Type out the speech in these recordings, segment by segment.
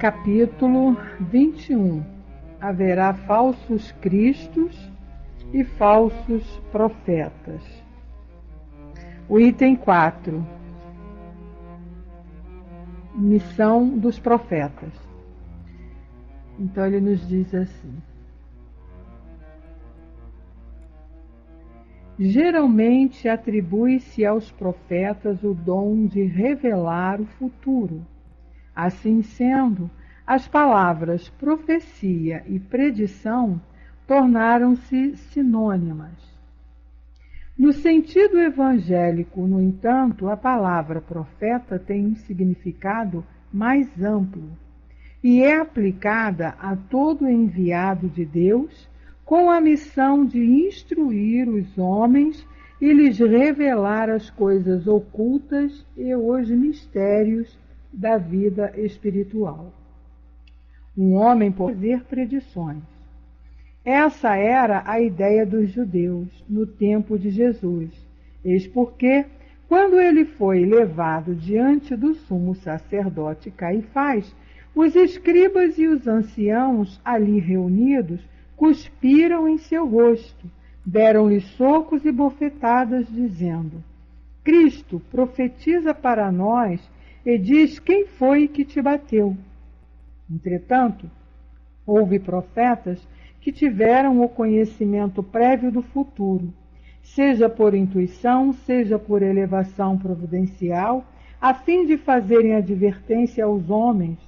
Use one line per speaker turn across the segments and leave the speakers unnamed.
Capítulo 21. Haverá falsos cristos e falsos profetas. O item 4. Missão dos profetas. Então ele nos diz assim: geralmente atribui-se aos profetas o dom de revelar o futuro. Assim sendo, as palavras profecia e predição tornaram-se sinônimas. No sentido evangélico, no entanto, a palavra profeta tem um significado mais amplo e é aplicada a todo enviado de Deus com a missão de instruir os homens e lhes revelar as coisas ocultas e os mistérios da vida espiritual. Um homem pode fazer predições. Essa era a ideia dos judeus no tempo de Jesus. Eis porque, quando ele foi levado diante do sumo sacerdote Caifás, os escribas e os anciãos ali reunidos cuspiram em seu rosto, deram-lhe socos e bofetadas, dizendo: Cristo, profetiza para nós e diz quem foi que te bateu. Entretanto, houve profetas que tiveram o conhecimento prévio do futuro, seja por intuição, seja por elevação providencial, a fim de fazerem advertência aos homens.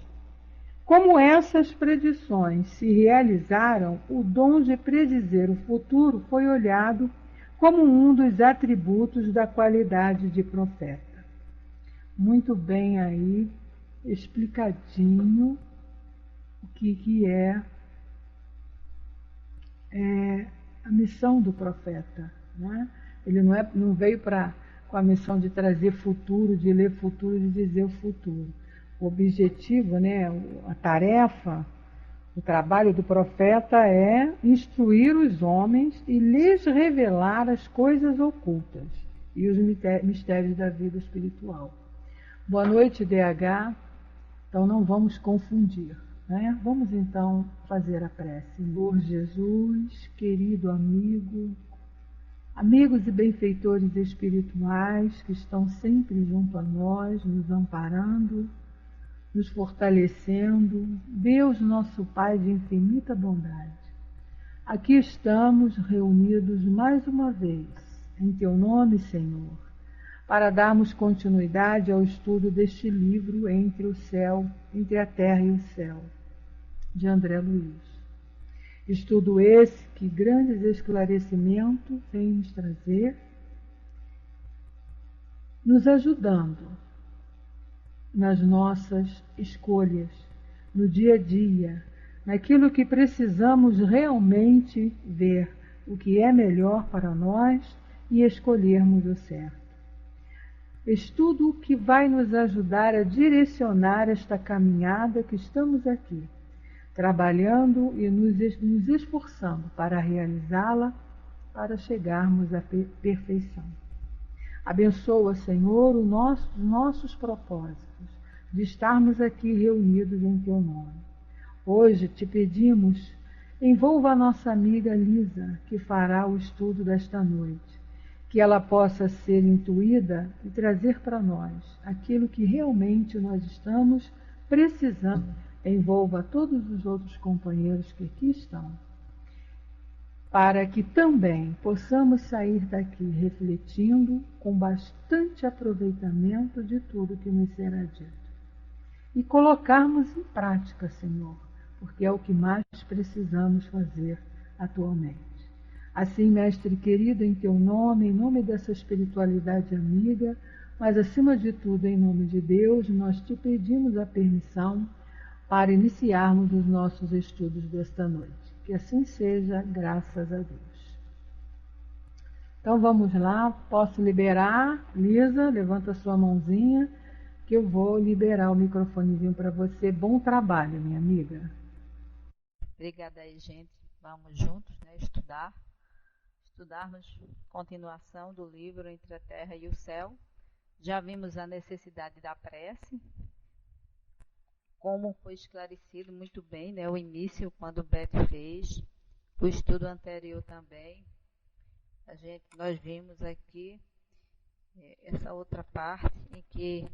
Como essas predições se realizaram, o dom de predizer o futuro foi olhado como um dos atributos da qualidade de profeta. Muito bem aí, explicadinho o que é a missão do profeta, né? Ele não veio com a missão de trazer futuro, de ler futuro, de dizer o futuro. O objetivo, né, a tarefa, o trabalho do profeta é instruir os homens e lhes revelar as coisas ocultas e os mistérios da vida espiritual. Boa noite, DH. Então não vamos confundir, né? Vamos então fazer a prece. Senhor Jesus, querido amigo, amigos e benfeitores espirituais que estão sempre junto a nós, nos amparando, nos fortalecendo, Deus nosso Pai de infinita bondade. Aqui estamos reunidos mais uma vez, em Teu nome, Senhor, para darmos continuidade ao estudo deste livro Entre a Terra e o Céu, de André Luiz. Estudo esse que grandes esclarecimentos vem nos trazer, nos ajudando nas nossas escolhas, no dia a dia, naquilo que precisamos realmente ver, o que é melhor para nós e escolhermos o certo. Estudo que vai nos ajudar a direcionar esta caminhada que estamos aqui, trabalhando e nos esforçando para realizá-la, para chegarmos à perfeição. Abençoa, Senhor, os nossos propósitos de estarmos aqui reunidos em Teu nome. Hoje te pedimos, envolva a nossa amiga Lisa, que fará o estudo desta noite, que ela possa ser intuída e trazer para nós aquilo que realmente nós estamos precisando. Envolva todos os outros companheiros que aqui estão, para que também possamos sair daqui refletindo com bastante aproveitamento de tudo que nos será dito. E colocarmos em prática, Senhor, porque é o que mais precisamos fazer atualmente. Assim, Mestre querido, em Teu nome, em nome dessa espiritualidade amiga, mas acima de tudo, em nome de Deus, nós te pedimos a permissão para iniciarmos os nossos estudos desta noite. Que assim seja, graças a Deus. Então vamos lá, posso liberar? Lisa, levanta sua mãozinha, que eu vou liberar o microfonezinho para você. Bom trabalho, minha amiga.
Obrigada aí, gente. Vamos juntos, né, estudarmos continuação do livro Entre a Terra e o Céu. Já vimos a necessidade da prece, como foi esclarecido muito bem, né, o início, quando o Beth fez, o estudo anterior também, nós vimos aqui essa outra parte em que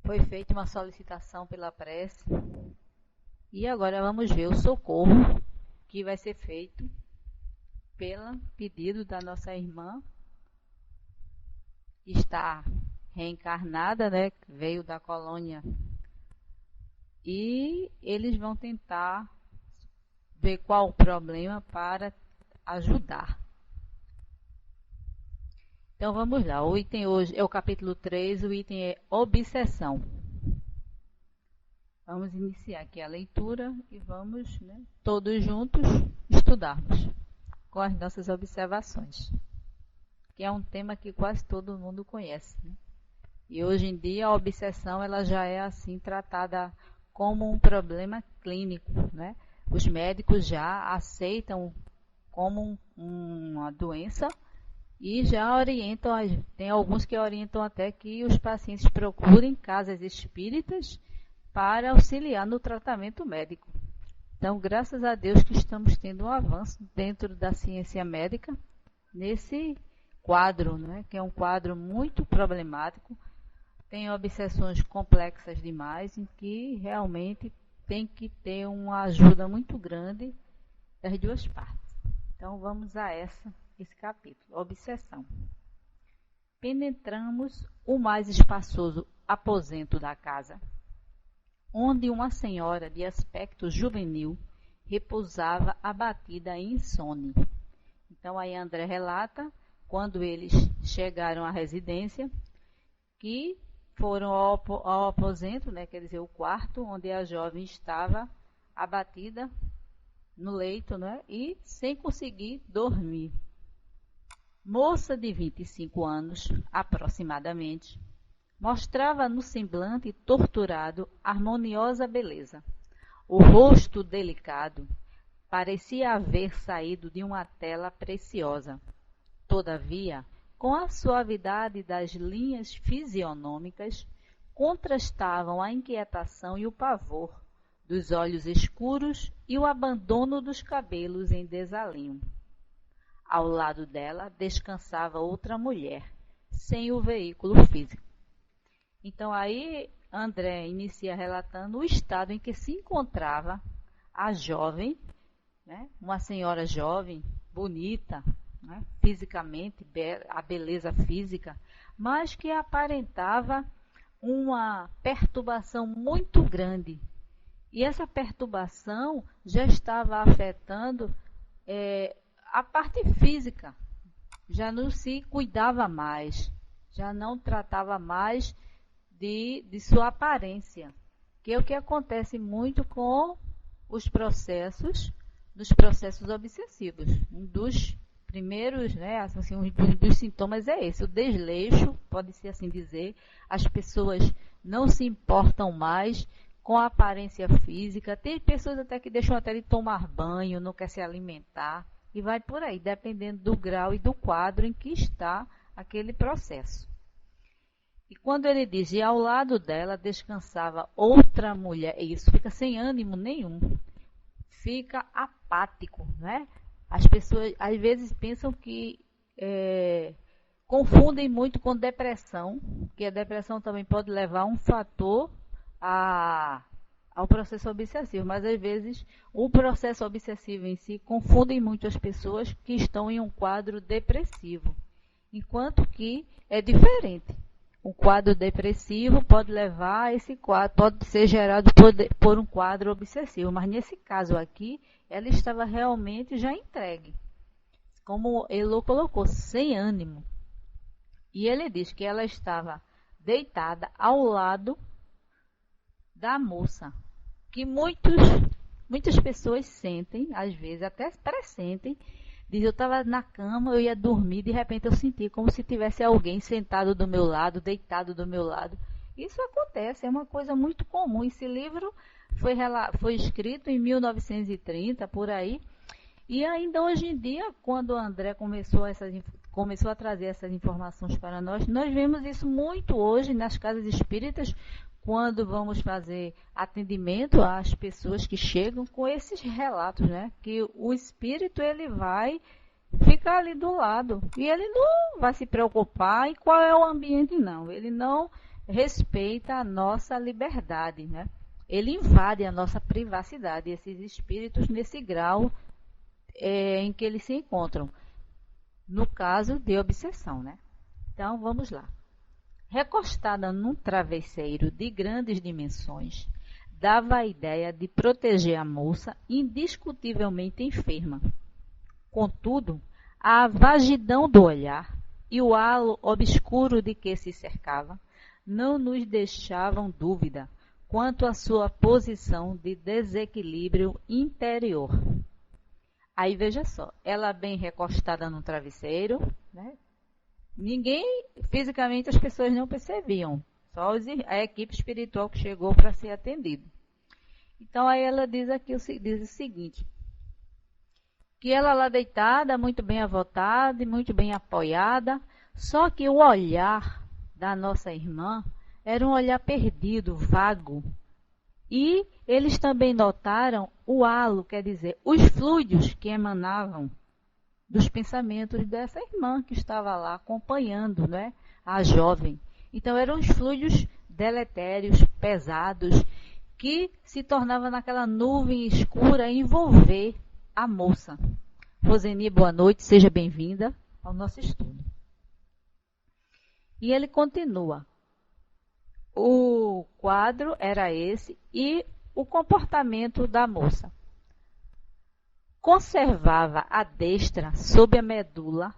foi feita uma solicitação pela prece, e agora vamos ver o socorro que vai ser feito pelo pedido da nossa irmã, que está reencarnada, né, veio da colônia, e eles vão tentar ver qual o problema para ajudar. Então vamos lá, o item hoje é o capítulo 3, o item é obsessão. Vamos iniciar aqui a leitura e vamos, né, todos juntos estudarmos com as nossas observações, que é um tema que quase todo mundo conhece, né? E hoje em dia a obsessão ela já é assim tratada como um problema clínico, né? Os médicos já aceitam como uma doença e já orientam, tem alguns que orientam até que os pacientes procurem casas espíritas para auxiliar no tratamento médico. Então, graças a Deus que estamos tendo um avanço dentro da ciência médica nesse quadro, né, que é um quadro muito problemático, tem obsessões complexas demais, em que realmente tem que ter uma ajuda muito grande das duas partes. Então, vamos a esse capítulo, obsessão. Penetramos o mais espaçoso aposento da casa, onde uma senhora de aspecto juvenil repousava abatida em insônia. Então, aí André relata, quando eles chegaram à residência, que foram ao aposento, né, quer dizer, o quarto, onde a jovem estava abatida no leito, né, e sem conseguir dormir. Moça de 25 anos, aproximadamente, mostrava no semblante torturado harmoniosa beleza. O rosto delicado parecia haver saído de uma tela preciosa. Todavia, com a suavidade das linhas fisionômicas, contrastavam a inquietação e o pavor dos olhos escuros e o abandono dos cabelos em desalinho. Ao lado dela descansava outra mulher, sem o veículo físico. Então, aí André inicia relatando o estado em que se encontrava a jovem, né, uma senhora jovem, bonita, né, fisicamente, a beleza física, mas que aparentava uma perturbação muito grande. E essa perturbação já estava afetando a parte física, já não se cuidava mais, já não tratava mais de sua aparência, que é o que acontece muito com os processos, dos processos obsessivos. Um dos primeiros, né, assim, um dos sintomas é esse, o desleixo, pode-se assim dizer, as pessoas não se importam mais com a aparência física, tem pessoas até que deixam até de tomar banho, não quer se alimentar, e vai por aí, dependendo do grau e do quadro em que está aquele processo. E quando ele diz, e ao lado dela descansava outra mulher, isso fica sem ânimo nenhum, fica apático, né? As pessoas às vezes pensam que confundem muito com depressão, que a depressão também pode levar a um fator ao processo obsessivo, mas às vezes o processo obsessivo em si confundem muito as pessoas que estão em um quadro depressivo, enquanto que é diferente. Um quadro depressivo pode levar a esse quadro, pode ser gerado por um quadro obsessivo, mas nesse caso aqui, ela estava realmente já entregue, como Elô colocou, sem ânimo. E ele diz que ela estava deitada ao lado da moça, que muitas pessoas sentem, às vezes até pressentem. Diz, eu estava na cama, eu ia dormir, de repente eu senti como se tivesse alguém sentado do meu lado, deitado do meu lado. Isso acontece, é uma coisa muito comum. Esse livro foi escrito em 1930, por aí. E ainda hoje em dia, quando o André começou a trazer essas informações para nós vemos isso muito hoje nas casas espíritas, quando vamos fazer atendimento às pessoas que chegam com esses relatos, né? Que o espírito ele vai ficar ali do lado e ele não vai se preocupar em qual é o ambiente, não. Ele não respeita a nossa liberdade, né? Ele invade a nossa privacidade, esses espíritos nesse grau em que eles se encontram, no caso de obsessão, né? Então, vamos lá. Recostada num travesseiro de grandes dimensões, dava a ideia de proteger a moça indiscutivelmente enferma. Contudo, a vagidão do olhar e o halo obscuro de que se cercava não nos deixavam dúvida quanto à sua posição de desequilíbrio interior. Aí veja só, ela bem recostada no travesseiro, né? Ninguém, fisicamente as pessoas não percebiam, só a equipe espiritual que chegou para ser atendido. Então aí ela diz aqui diz o seguinte, que ela lá deitada, muito bem avotada e muito bem apoiada, só que o olhar da nossa irmã era um olhar perdido, vago. E eles também notaram o halo, quer dizer, os fluidos que emanavam dos pensamentos dessa irmã que estava lá acompanhando, né, a jovem. Então eram os fluidos deletérios, pesados, que se tornavam naquela nuvem escura envolver a moça. Roseni, boa noite, seja bem-vinda ao nosso estudo. E ele continua. O quadro era esse e o comportamento da moça. Conservava a destra sob a medula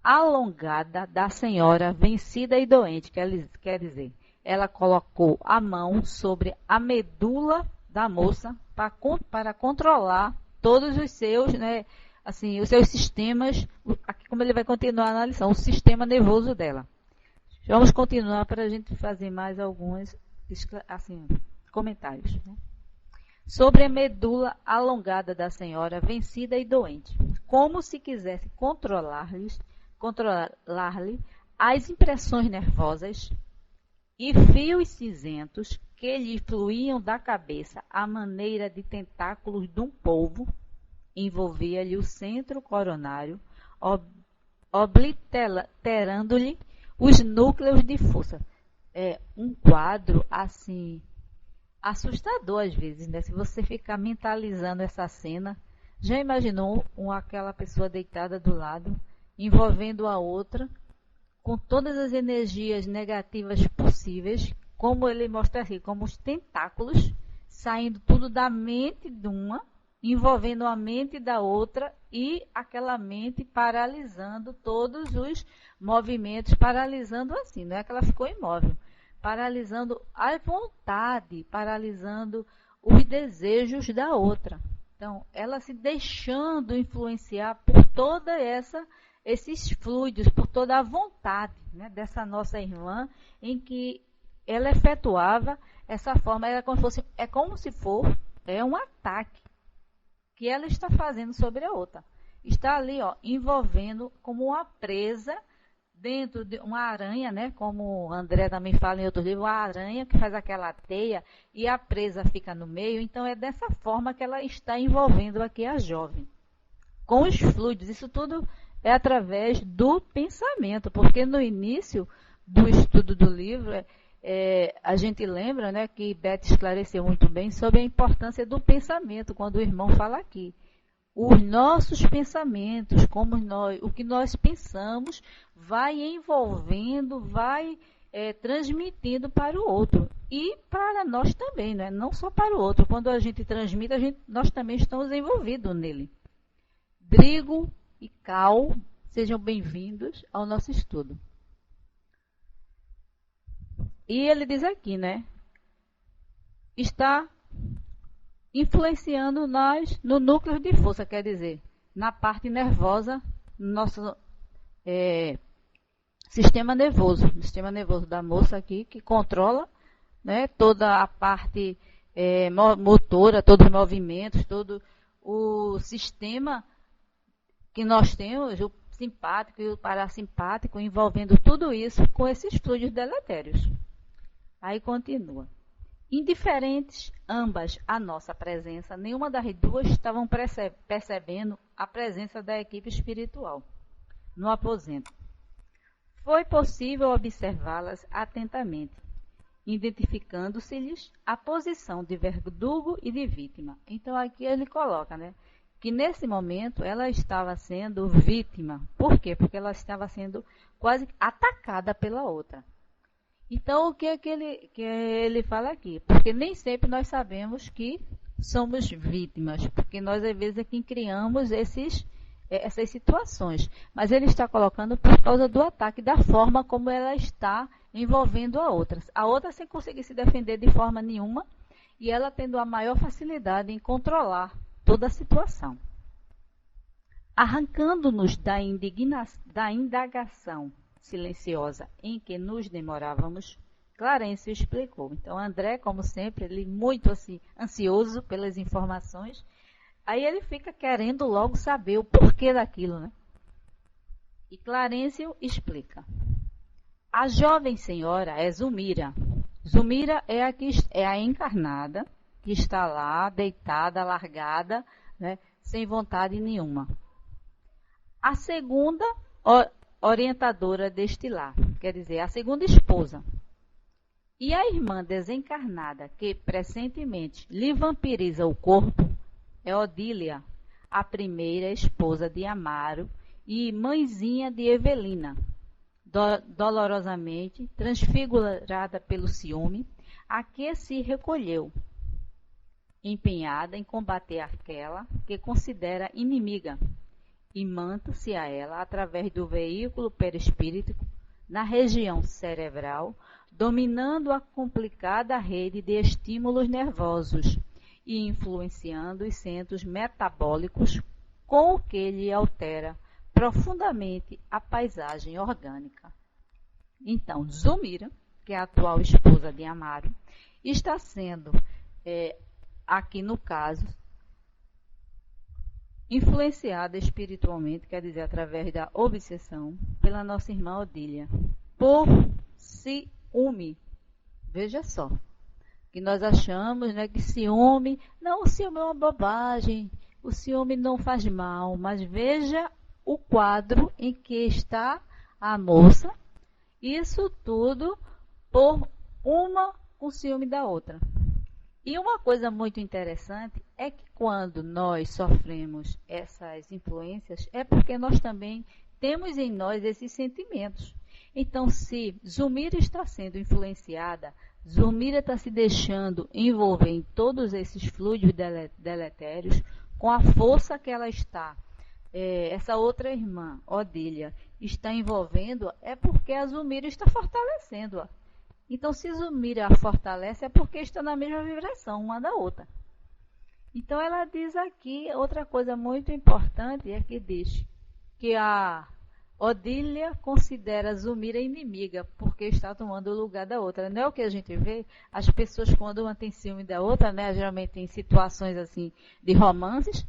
alongada da senhora vencida e doente, quer dizer, ela colocou a mão sobre a medula da moça para controlar todos os seus, né, assim, os seus sistemas, aqui como ele vai continuar na lição, o sistema nervoso dela. Vamos continuar para a gente fazer mais alguns assim, comentários, né? Sobre a medula alongada da senhora, vencida e doente, como se quisesse controlar-lhe as impressões nervosas e fios cinzentos que lhe fluíam da cabeça à maneira de tentáculos de um polvo, envolvia-lhe o centro coronário, obliterando-lhe os núcleos de força. É um quadro, assim, assustador às vezes, né? Se você ficar mentalizando essa cena, já imaginou aquela pessoa deitada do lado, envolvendo a outra, com todas as energias negativas possíveis, como ele mostra aqui, como os tentáculos, saindo tudo da mente de uma, envolvendo a mente da outra e aquela mente paralisando todos os movimentos, paralisando assim, não é que ela ficou imóvel, paralisando a vontade, paralisando os desejos da outra. Então, ela se deixando influenciar por toda esses fluidos, por toda a vontade, né, dessa nossa irmã, em que ela efetuava essa forma, é como se for um ataque que ela está fazendo sobre a outra. Está ali, ó, envolvendo como uma presa dentro de uma aranha, né? Como o André também fala em outro livro, a aranha que faz aquela teia e a presa fica no meio. Então é dessa forma que ela está envolvendo aqui a jovem. Com os fluidos, isso tudo é através do pensamento, porque no início do estudo do livro, a gente lembra, né, que Beth esclareceu muito bem sobre a importância do pensamento, quando o irmão fala aqui. Os nossos pensamentos, o que nós pensamos, vai envolvendo, vai transmitindo para o outro. E para nós também, né? Não só para o outro. Quando a gente transmite, nós também estamos envolvidos nele. Drigo e Cal, sejam bem-vindos ao nosso estudo. E ele diz aqui, né? Está influenciando nós no núcleo de força, quer dizer, na parte nervosa, no nosso sistema nervoso da moça aqui, que controla, né, toda a parte motora, todos os movimentos, todo o sistema que nós temos, o simpático e o parasimpático, envolvendo tudo isso com esses fluidos deletérios. Aí continua. Indiferentes ambas à nossa presença, nenhuma das duas estavam percebendo a presença da equipe espiritual no aposento. Foi possível observá-las atentamente, identificando-se-lhes a posição de verdugo e de vítima. Então aqui ele coloca, né, que nesse momento ela estava sendo vítima. Por quê? Porque ela estava sendo quase atacada pela outra. Então, o que é que ele fala aqui? Porque nem sempre nós sabemos que somos vítimas, porque nós, às vezes, é quem criamos essas situações. Mas ele está colocando por causa do ataque, da forma como ela está envolvendo a outra. A outra sem conseguir se defender de forma nenhuma, e ela tendo a maior facilidade em controlar toda a situação. Arrancando-nos da indagação silenciosa em que nos demorávamos, Clarencio explicou. Então, André, como sempre, ele muito assim, ansioso pelas informações, aí ele fica querendo logo saber o porquê daquilo, né? E Clarencio explica. A jovem senhora é Zulmira. Zulmira é a encarnada, que está lá, deitada, largada, né, sem vontade nenhuma. A segunda orientadora deste lar, quer dizer, a segunda esposa. E a irmã desencarnada, que pressentemente lhe vampiriza o corpo, é Odília, a primeira esposa de Amaro e mãezinha de Evelina, dolorosamente transfigurada pelo ciúme, a que se recolheu, empenhada em combater aquela que considera inimiga, e manta-se a ela através do veículo perispíritico na região cerebral, dominando a complicada rede de estímulos nervosos e influenciando os centros metabólicos, com o que lhe altera profundamente a paisagem orgânica. Então, Zulmira, que é a atual esposa de Amaro, está sendo, aqui no caso, influenciada espiritualmente, quer dizer, através da obsessão, pela nossa irmã Odília, por ciúme. Veja só, que nós achamos, né, que ciúme, não, o ciúme é uma bobagem, o ciúme não faz mal, mas veja o quadro em que está a moça, isso tudo por uma com ciúme da outra. E uma coisa muito interessante é que quando nós sofremos essas influências, é porque nós também temos em nós esses sentimentos. Então, se Zulmira está sendo influenciada, Zulmira está se deixando envolver em todos esses fluidos deletérios, com a força que ela está, essa outra irmã, Odília, está envolvendo, é porque a Zulmira está fortalecendo-a. Então, se Zulmira a fortalece, é porque está na mesma vibração, uma da outra. Então, ela diz aqui, outra coisa muito importante, é que diz que a Odília considera Zulmira inimiga, porque está tomando o lugar da outra. Não é o que a gente vê? As pessoas, quando uma tem ciúme da outra, né, geralmente em situações assim de romances,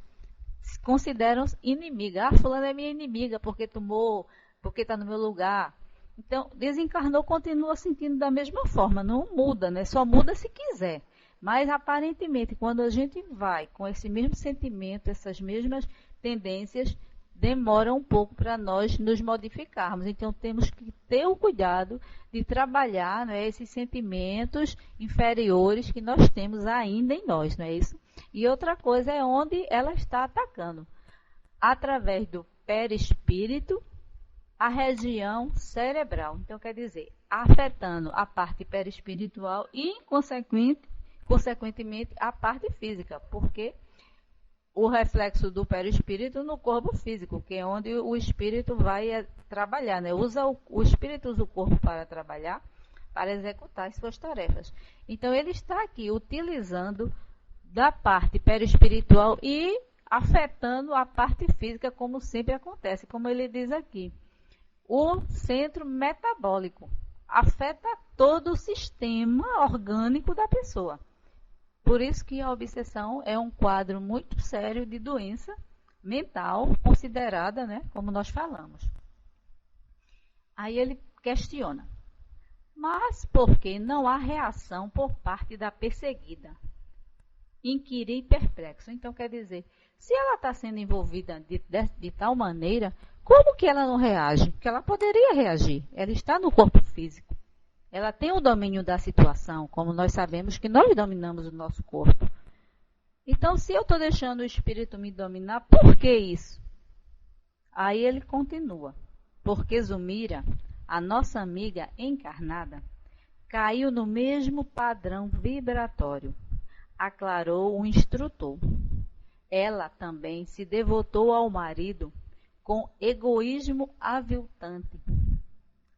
consideram inimiga. Ah, fulana é minha inimiga, porque está no meu lugar. Então, desencarnou, continua sentindo da mesma forma, não muda, né? Só muda se quiser. Mas, aparentemente, quando a gente vai com esse mesmo sentimento, essas mesmas tendências, demora um pouco para nós nos modificarmos. Então, temos que ter o cuidado de trabalhar, né, esses sentimentos inferiores que nós temos ainda em nós, não é isso? E outra coisa é onde ela está atacando. Através do perispírito, a região cerebral. Então, quer dizer, afetando a parte perispiritual e, consequentemente, a parte física, porque o reflexo do perispírito no corpo físico, que é onde o espírito vai trabalhar, né? O espírito usa o corpo para trabalhar, para executar as suas tarefas. Então, ele está aqui utilizando da parte perispiritual e afetando a parte física, como sempre acontece, como ele diz aqui. O centro metabólico afeta todo o sistema orgânico da pessoa. Por isso que a obsessão é um quadro muito sério de doença mental, considerada, né, como nós falamos. Aí ele questiona. mas porque não há reação por parte da perseguida. Inquiri perplexo. Então, quer dizer, se ela está sendo envolvida de tal maneira, como que ela não reage? Porque ela poderia reagir. Ela está no corpo físico. Ela tem o domínio da situação, como nós sabemos que nós dominamos o nosso corpo. Então, se eu estou deixando o espírito me dominar, por que isso? Aí ele continua. Porque Zulmira, a nossa amiga encarnada, caiu no mesmo padrão vibratório, aclarou o instrutor. Ela também se devotou ao marido com egoísmo aviltante.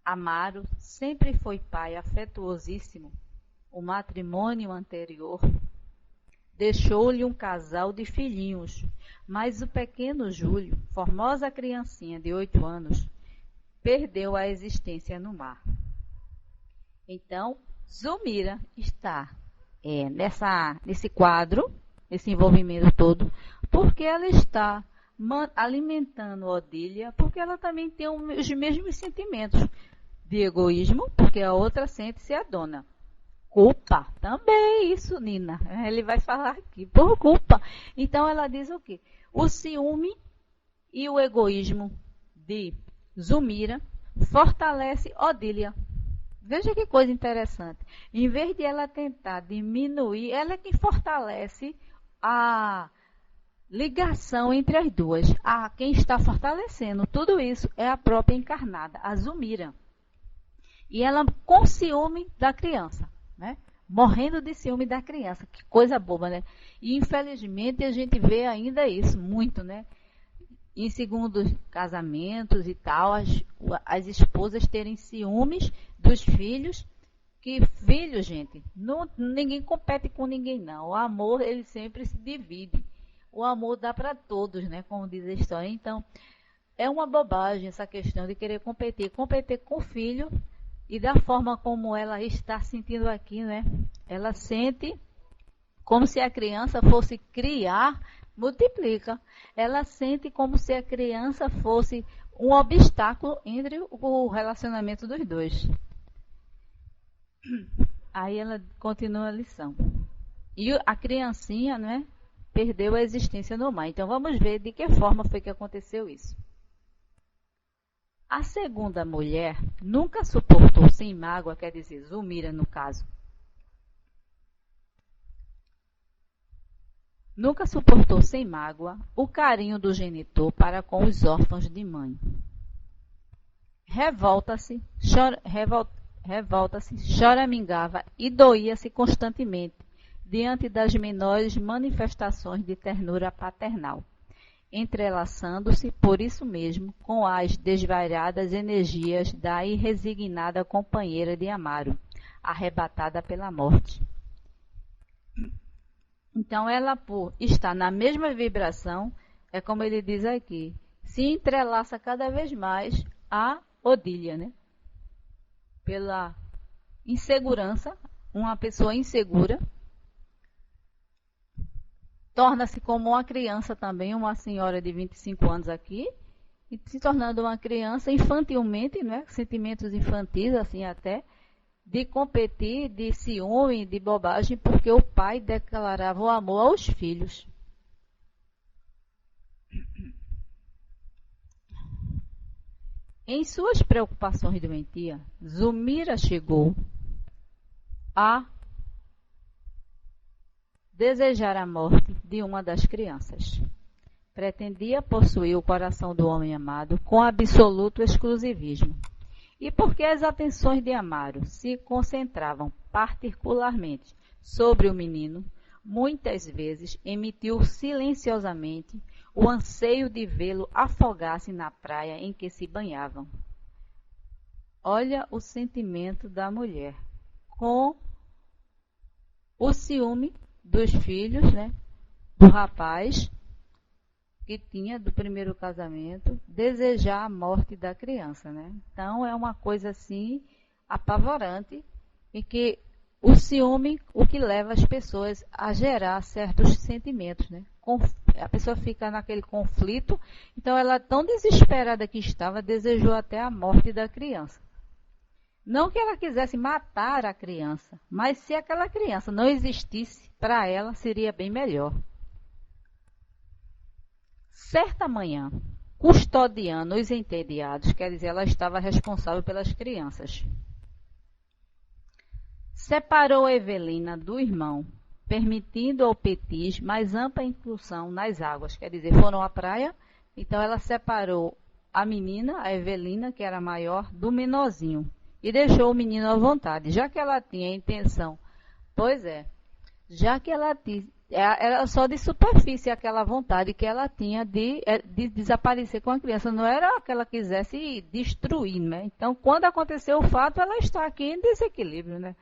Amaro sempre foi pai afetuosíssimo. O matrimônio anterior deixou-lhe um casal de filhinhos, mas o pequeno Júlio, formosa criancinha de 8 anos, perdeu a existência no mar. Então, Zulmira está nesse quadro, esse envolvimento todo, porque ela está alimentando Odília, porque ela também tem os mesmos sentimentos de egoísmo, porque a outra sente-se a dona. Culpa, também isso, Nina. Ele vai falar aqui, por culpa. Então ela diz o quê? O ciúme e o egoísmo de Zulmira fortalece Odília. Veja que coisa interessante. Em vez de ela tentar diminuir, ela é que fortalece a ligação entre as duas. Quem está fortalecendo tudo isso é a própria encarnada, a Zulmira. E ela com ciúme da criança, né? Morrendo de ciúme da criança. Que coisa boba, né? E infelizmente a gente vê ainda isso muito, né? Em segundos casamentos e tal, as esposas terem ciúmes dos filhos. Que filho, gente, ninguém compete com ninguém, não. O amor, ele sempre se divide. O amor dá para todos, né? Como diz a história. Então, é uma bobagem essa questão de querer competir. Competir com o filho e da forma como ela está sentindo aqui, né? Ela sente como se a criança fosse criar, multiplica. Ela sente como se a criança fosse um obstáculo entre o relacionamento dos dois. Aí ela continua a lição. E a criancinha, né, perdeu a existência no mar. Então vamos ver de que forma foi que aconteceu isso. A segunda mulher nunca suportou sem mágoa, quer dizer, Zulmira no caso. Nunca suportou sem mágoa o carinho do genitor para com os órfãos de mãe. Revolta-se, choramingava e doía-se constantemente diante das menores manifestações de ternura paternal, entrelaçando-se, por isso mesmo, com as desvariadas energias da irresignada companheira de Amaro, arrebatada pela morte. Então, ela, por estar na mesma vibração, é como ele diz aqui, se entrelaça cada vez mais a Odília, né? Pela insegurança, uma pessoa insegura, torna-se como uma criança também, uma senhora de 25 anos aqui, e se tornando uma criança infantilmente, né? Sentimentos infantis, assim até, de competir, de ciúme, de bobagem, porque o pai declarava o amor aos filhos. Em suas preocupações doentias, Zulmira chegou a desejar a morte de uma das crianças. Pretendia possuir o coração do homem amado com absoluto exclusivismo. E porque as atenções de Amaro se concentravam particularmente sobre o menino, muitas vezes emitiu silenciosamente o anseio de vê-lo afogar-se na praia em que se banhavam. Olha o sentimento da mulher, com o ciúme dos filhos, né, do rapaz que tinha do primeiro casamento, desejar a morte da criança, né? Então é uma coisa assim apavorante, e que o ciúme, o que leva as pessoas a gerar certos sentimentos, né? A pessoa fica naquele conflito, então ela, tão desesperada que estava, desejou até a morte da criança. Não que ela quisesse matar a criança, mas se aquela criança não existisse, para ela seria bem melhor. Certa manhã, custodiando os entediados, quer dizer, ela estava responsável pelas crianças, separou Evelina do irmão, permitindo ao Petis mais ampla inclusão nas águas. Quer dizer, foram à praia, então ela separou a menina, a Evelina, que era maior, do menorzinho, e deixou o menino à vontade, já que ela tinha a intenção. Pois é, já que ela tinha, era só de superfície aquela vontade que ela tinha de desaparecer com a criança, não era que ela quisesse destruir, né? Então, quando aconteceu o fato, ela está aqui em desequilíbrio, né?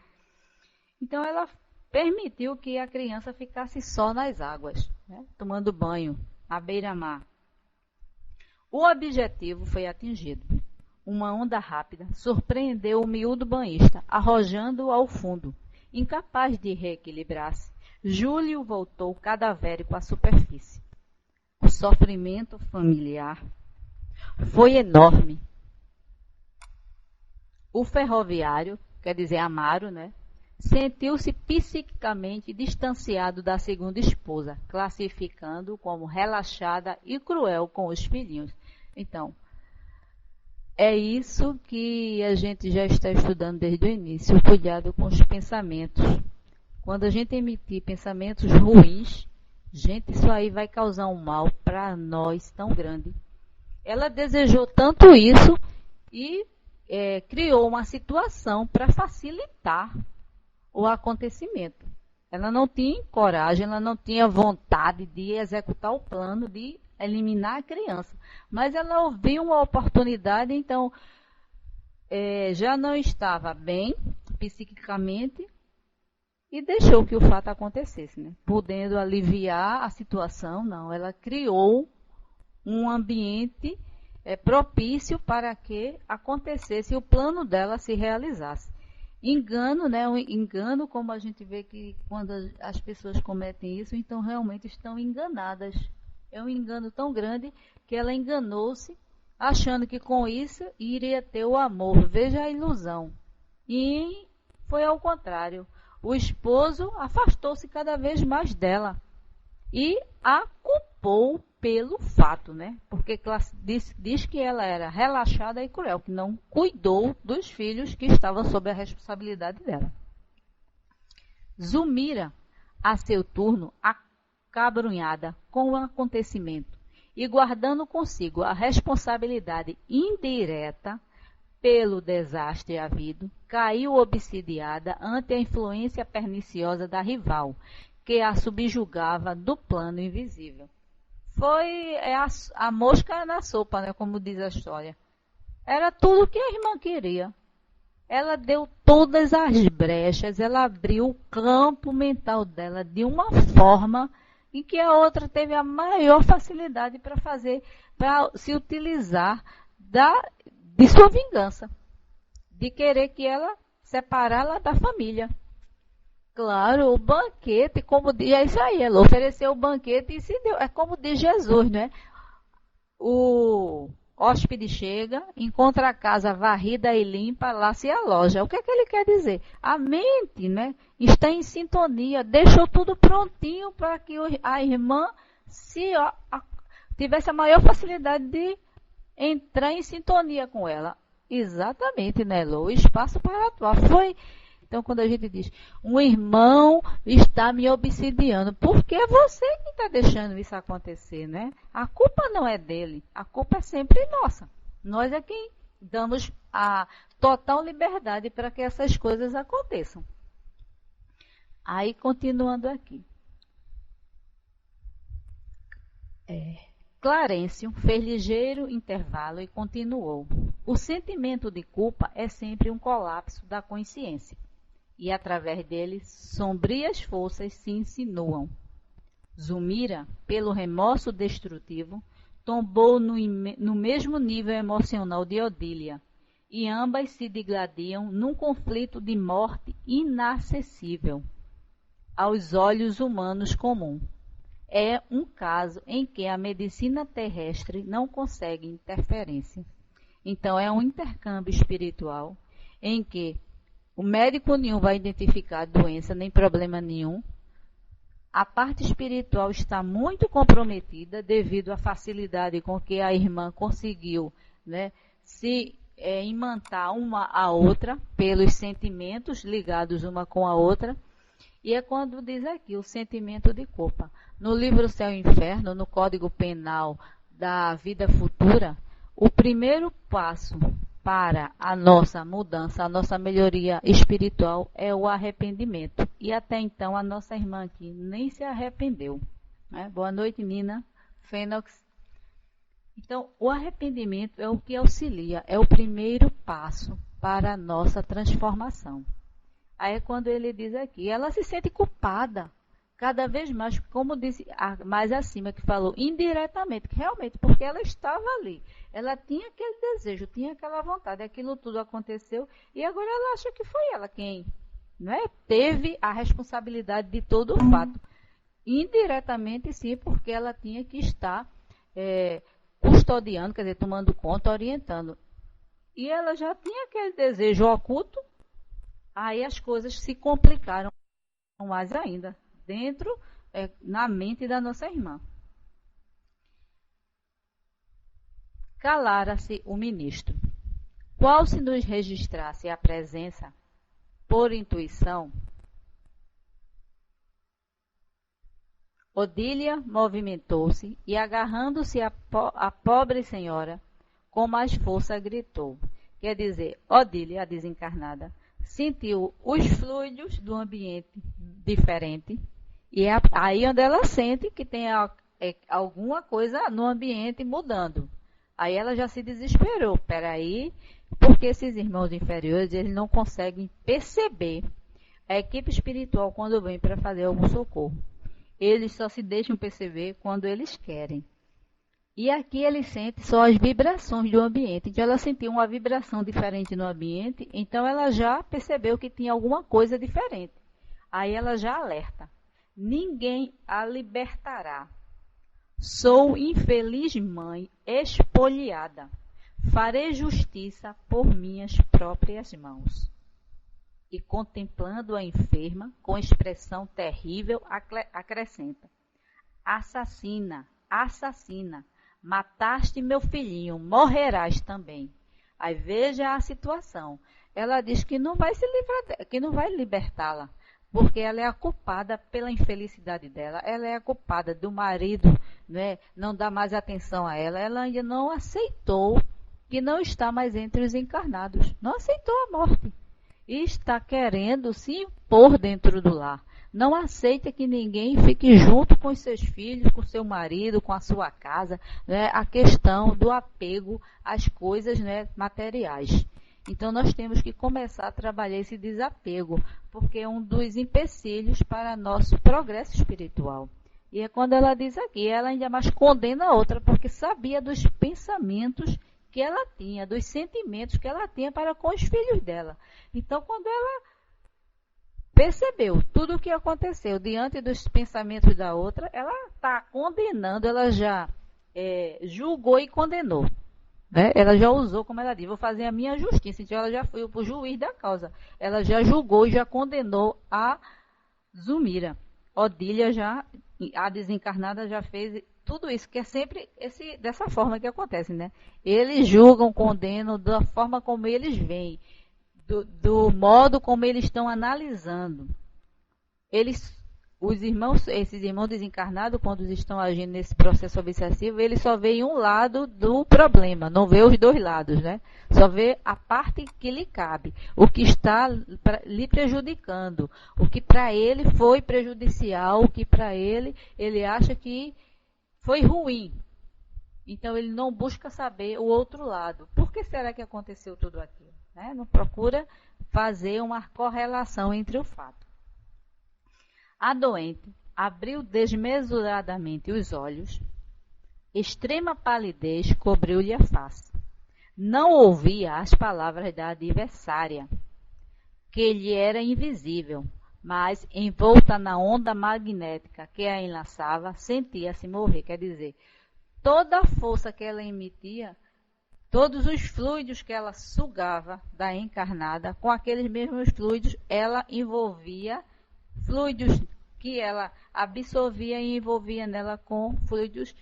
Então, ela permitiu que a criança ficasse só nas águas, né? Tomando banho, à beira-mar. O objetivo foi atingido. Uma onda rápida surpreendeu o miúdo banhista, arrojando-o ao fundo. Incapaz de reequilibrar-se, Júlio voltou cadavérico à superfície. O sofrimento familiar foi enorme. O ferroviário, quer dizer Amaro, né, sentiu-se psiquicamente distanciado da segunda esposa, classificando-o como relaxada e cruel com os filhinhos. Então, é isso que a gente já está estudando desde o início, o cuidado com os pensamentos. Quando a gente emitir pensamentos ruins, gente, isso aí vai causar um mal para nós tão grande. Ela desejou tanto isso e criou uma situação para facilitar o acontecimento. Ela não tinha coragem, ela não tinha vontade de executar o plano de eliminar a criança. Mas ela ouviu uma oportunidade, então já não estava bem psiquicamente e deixou que o fato acontecesse, né? Podendo aliviar a situação, não. Ela criou um ambiente propício para que acontecesse e o plano dela se realizasse. Engano, né? Um engano, como a gente vê que quando as pessoas cometem isso, então realmente estão enganadas. É um engano tão grande que ela enganou-se, achando que com isso iria ter o amor. Veja a ilusão. E foi ao contrário. O esposo afastou-se cada vez mais dela e a culpou pelo fato, né? Porque diz que ela era relaxada e cruel, que não cuidou dos filhos que estavam sob a responsabilidade dela. Zulmira, a seu turno, acabrunhada com o acontecimento e guardando consigo a responsabilidade indireta pelo desastre havido, caiu obsidiada ante a influência perniciosa da rival, que a subjugava do plano invisível. Foi a mosca na sopa, né, como diz a história. Era tudo o que a irmã queria. Ela deu todas as brechas, ela abriu o campo mental dela de uma forma em que a outra teve a maior facilidade para se utilizar de sua vingança, de querer que ela separá-la da família. Claro, o banquete, como diz, é isso aí, ela ofereceu o banquete e se deu. É como diz Jesus, né? O hóspede chega, encontra a casa varrida e limpa, lá se aloja. O que é que ele quer dizer? A mente, né, está em sintonia, deixou tudo prontinho para que a irmã tivesse a maior facilidade de entrar em sintonia com ela. Exatamente, né, Lô? O espaço para atuar. Então, quando a gente diz, um irmão está me obsidiando, porque é você que está deixando isso acontecer, né? A culpa não é dele, a culpa é sempre nossa. Nós é quem damos a total liberdade para que essas coisas aconteçam. Aí, continuando aqui. Clarencio fez ligeiro intervalo e continuou. O sentimento de culpa é sempre um colapso da consciência. E através dele, sombrias forças se insinuam. Zulmira, pelo remorso destrutivo, tombou no mesmo nível emocional de Odília, e ambas se digladiam num conflito de morte inacessível aos olhos humanos comum. É um caso em que a medicina terrestre não consegue interferência. Então, é um intercâmbio espiritual em que o médico nenhum vai identificar doença nem problema nenhum. A parte espiritual está muito comprometida devido à facilidade com que a irmã conseguiu, né, se imantar uma à outra pelos sentimentos ligados uma com a outra. E é quando diz aqui o sentimento de culpa. No livro Céu e Inferno, no Código Penal da Vida Futura, o primeiro passo para a nossa mudança, a nossa melhoria espiritual é o arrependimento. E até então a nossa irmã aqui nem se arrependeu. Né? Boa noite, Nina, Fênix. Então, o arrependimento é o que auxilia, é o primeiro passo para a nossa transformação. Aí é quando ele diz aqui, ela se sente culpada, cada vez mais, como disse mais acima, que falou indiretamente, realmente, porque ela estava ali. Ela tinha aquele desejo, tinha aquela vontade, aquilo tudo aconteceu, e agora ela acha que foi ela quem, não é? Teve a responsabilidade de todo o fato. Indiretamente, sim, porque ela tinha que estar custodiando, quer dizer, tomando conta, orientando. E ela já tinha aquele desejo oculto. Aí as coisas se complicaram mais ainda, na mente da nossa irmã. Calara-se o ministro. Qual se nos registrasse a presença, por intuição? Odília movimentou-se e, agarrando-se à pobre senhora, com mais força gritou. Quer dizer, Odília, a desencarnada, sentiu os fluidos do ambiente diferente, e é aí onde ela sente que tem alguma coisa no ambiente mudando. Aí ela já se desesperou. Peraí, porque esses irmãos inferiores, eles não conseguem perceber a equipe espiritual quando vem para fazer algum socorro. Eles só se deixam perceber quando eles querem. E aqui ele sente só as vibrações do ambiente. Então ela sentiu uma vibração diferente no ambiente, então ela já percebeu que tinha alguma coisa diferente. Aí ela já alerta. Ninguém a libertará. Sou infeliz mãe espoliada. Farei justiça por minhas próprias mãos. E contemplando a enferma, com expressão terrível, acrescenta. Assassina, assassina. Mataste meu filhinho, morrerás também. Aí veja a situação. Ela diz que não vai se livrar, que não vai libertá-la, porque ela é a culpada pela infelicidade dela. Ela é a culpada do marido, né, não dá mais atenção a ela. Ela ainda não aceitou que não está mais entre os encarnados. Não aceitou a morte. E está querendo se impor dentro do lar. Não aceita que ninguém fique junto com os seus filhos, com seu marido, com a sua casa, né? A questão do apego às coisas, né, materiais. Então nós temos que começar a trabalhar esse desapego, porque é um dos empecilhos para nosso progresso espiritual. E é quando ela diz aqui, ela ainda mais condena a outra, porque sabia dos pensamentos que ela tinha, dos sentimentos que ela tinha para com os filhos dela. Então quando ela percebeu tudo o que aconteceu diante dos pensamentos da outra, ela está condenando, ela já julgou e condenou. Né? Ela já usou, como ela diz, vou fazer a minha justiça. Então ela já foi o juiz da causa. Ela já julgou e já condenou a Zumira. Odília já, a desencarnada, já fez tudo isso, que é sempre dessa forma que acontece, né? Eles julgam, condenam da forma como eles veem. Do modo como eles estão analisando. Esses irmãos desencarnados, quando estão agindo nesse processo obsessivo, eles só veem um lado do problema, não vê os dois lados, né? Só vê a parte que lhe cabe, o que está lhe prejudicando, o que para ele foi prejudicial, o que para ele acha que foi ruim. Então ele não busca saber o outro lado. Por que será que aconteceu tudo aquilo? Né? Não procura fazer uma correlação entre o fato. A doente abriu desmesuradamente os olhos, extrema palidez cobriu-lhe a face. Não ouvia as palavras da adversária, que lhe era invisível, mas envolta na onda magnética que a enlaçava, sentia-se morrer. Quer dizer, toda a força que ela emitia Todos os fluidos que ela sugava da encarnada, com aqueles mesmos fluidos, ela envolvia fluidos que ela absorvia e envolvia nela com fluidos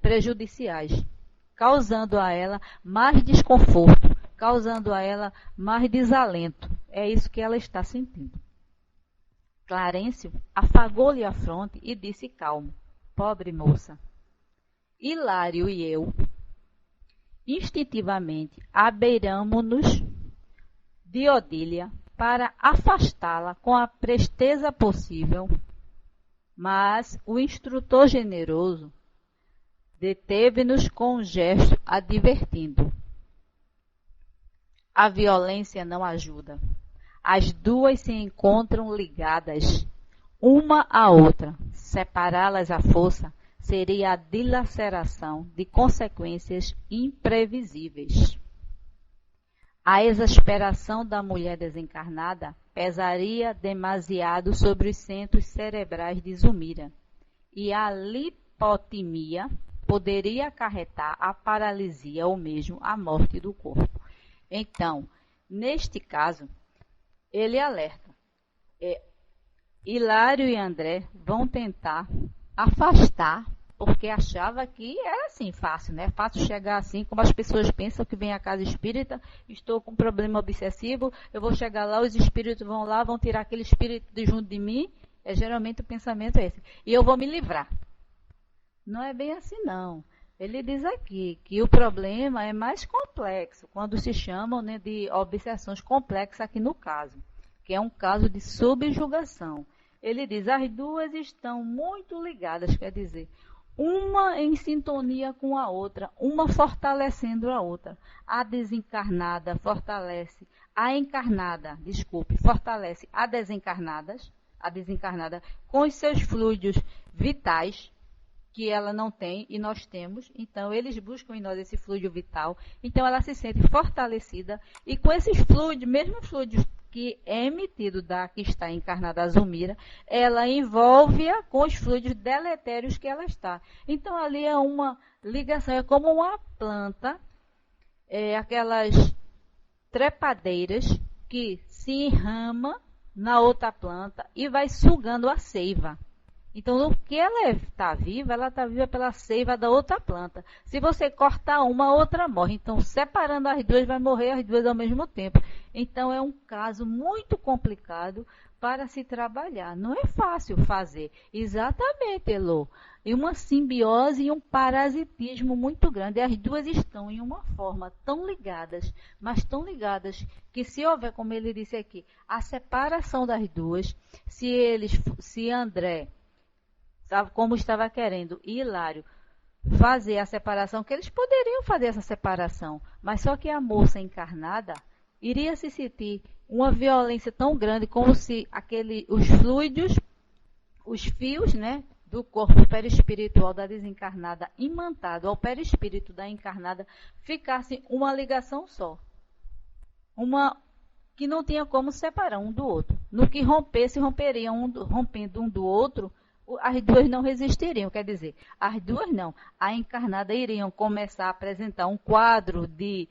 prejudiciais, causando a ela mais desconforto, causando a ela mais desalento. É isso que ela está sentindo. Clarencio afagou-lhe a fronte e disse calmo: pobre moça. Hilário e eu, instintivamente, abeiramo-nos de Odília para afastá-la com a presteza possível, mas o instrutor generoso deteve-nos com um gesto advertindo: a violência não ajuda. As duas se encontram ligadas, uma à outra. Separá-las à força seria a dilaceração de consequências imprevisíveis. A exasperação da mulher desencarnada pesaria demasiado sobre os centros cerebrais de Zulmira, e a lipotimia poderia acarretar a paralisia ou mesmo a morte do corpo. Então, neste caso, ele alerta. Hilário e André vão tentar afastar, porque achava que era assim, fácil, né? Fácil chegar assim, como as pessoas pensam que vem à casa espírita, estou com um problema obsessivo, eu vou chegar lá, os espíritos vão lá, vão tirar aquele espírito de junto de mim, geralmente o pensamento é esse, e eu vou me livrar. Não é bem assim, não. Ele diz aqui que o problema é mais complexo, quando se chamam, né, de obsessões complexas aqui no caso, que é um caso de subjugação. Ele diz, as duas estão muito ligadas, quer dizer, uma em sintonia com a outra, uma fortalecendo a outra. A desencarnada fortalece a encarnada, fortalece a desencarnada com os seus fluidos vitais, que ela não tem e nós temos, então eles buscam em nós esse fluido vital, então ela se sente fortalecida, e com esses fluidos, mesmo fluidos que é emitido da que está encarnada a Zulmira, ela envolve-a com os fluidos deletérios que ela está. Então ali é uma ligação, é como uma planta, aquelas trepadeiras que se enrama na outra planta e vai sugando a seiva. Então, no que ela está viva pela seiva da outra planta. Se você cortar uma, a outra morre. Então, separando as duas, vai morrer as duas ao mesmo tempo. Então, é um caso muito complicado para se trabalhar. Não é fácil fazer. Exatamente, Elô. E uma simbiose e um parasitismo muito grande. As duas estão em uma forma tão ligadas, mas tão ligadas, que se houver, como ele disse aqui, a separação das duas, se André, como estava querendo, e Hilário, fazer a separação, que eles poderiam fazer essa separação, mas só que a moça encarnada iria se sentir uma violência tão grande, como se os fluidos, os fios, né, do corpo perispiritual da desencarnada imantado ao perispírito da encarnada ficassem uma ligação só. Uma que não tinha como separar um do outro. No que rompesse, romperiam rompendo um do outro, as duas não resistiriam, quer dizer, as duas não, a encarnada iriam começar a apresentar um quadro de,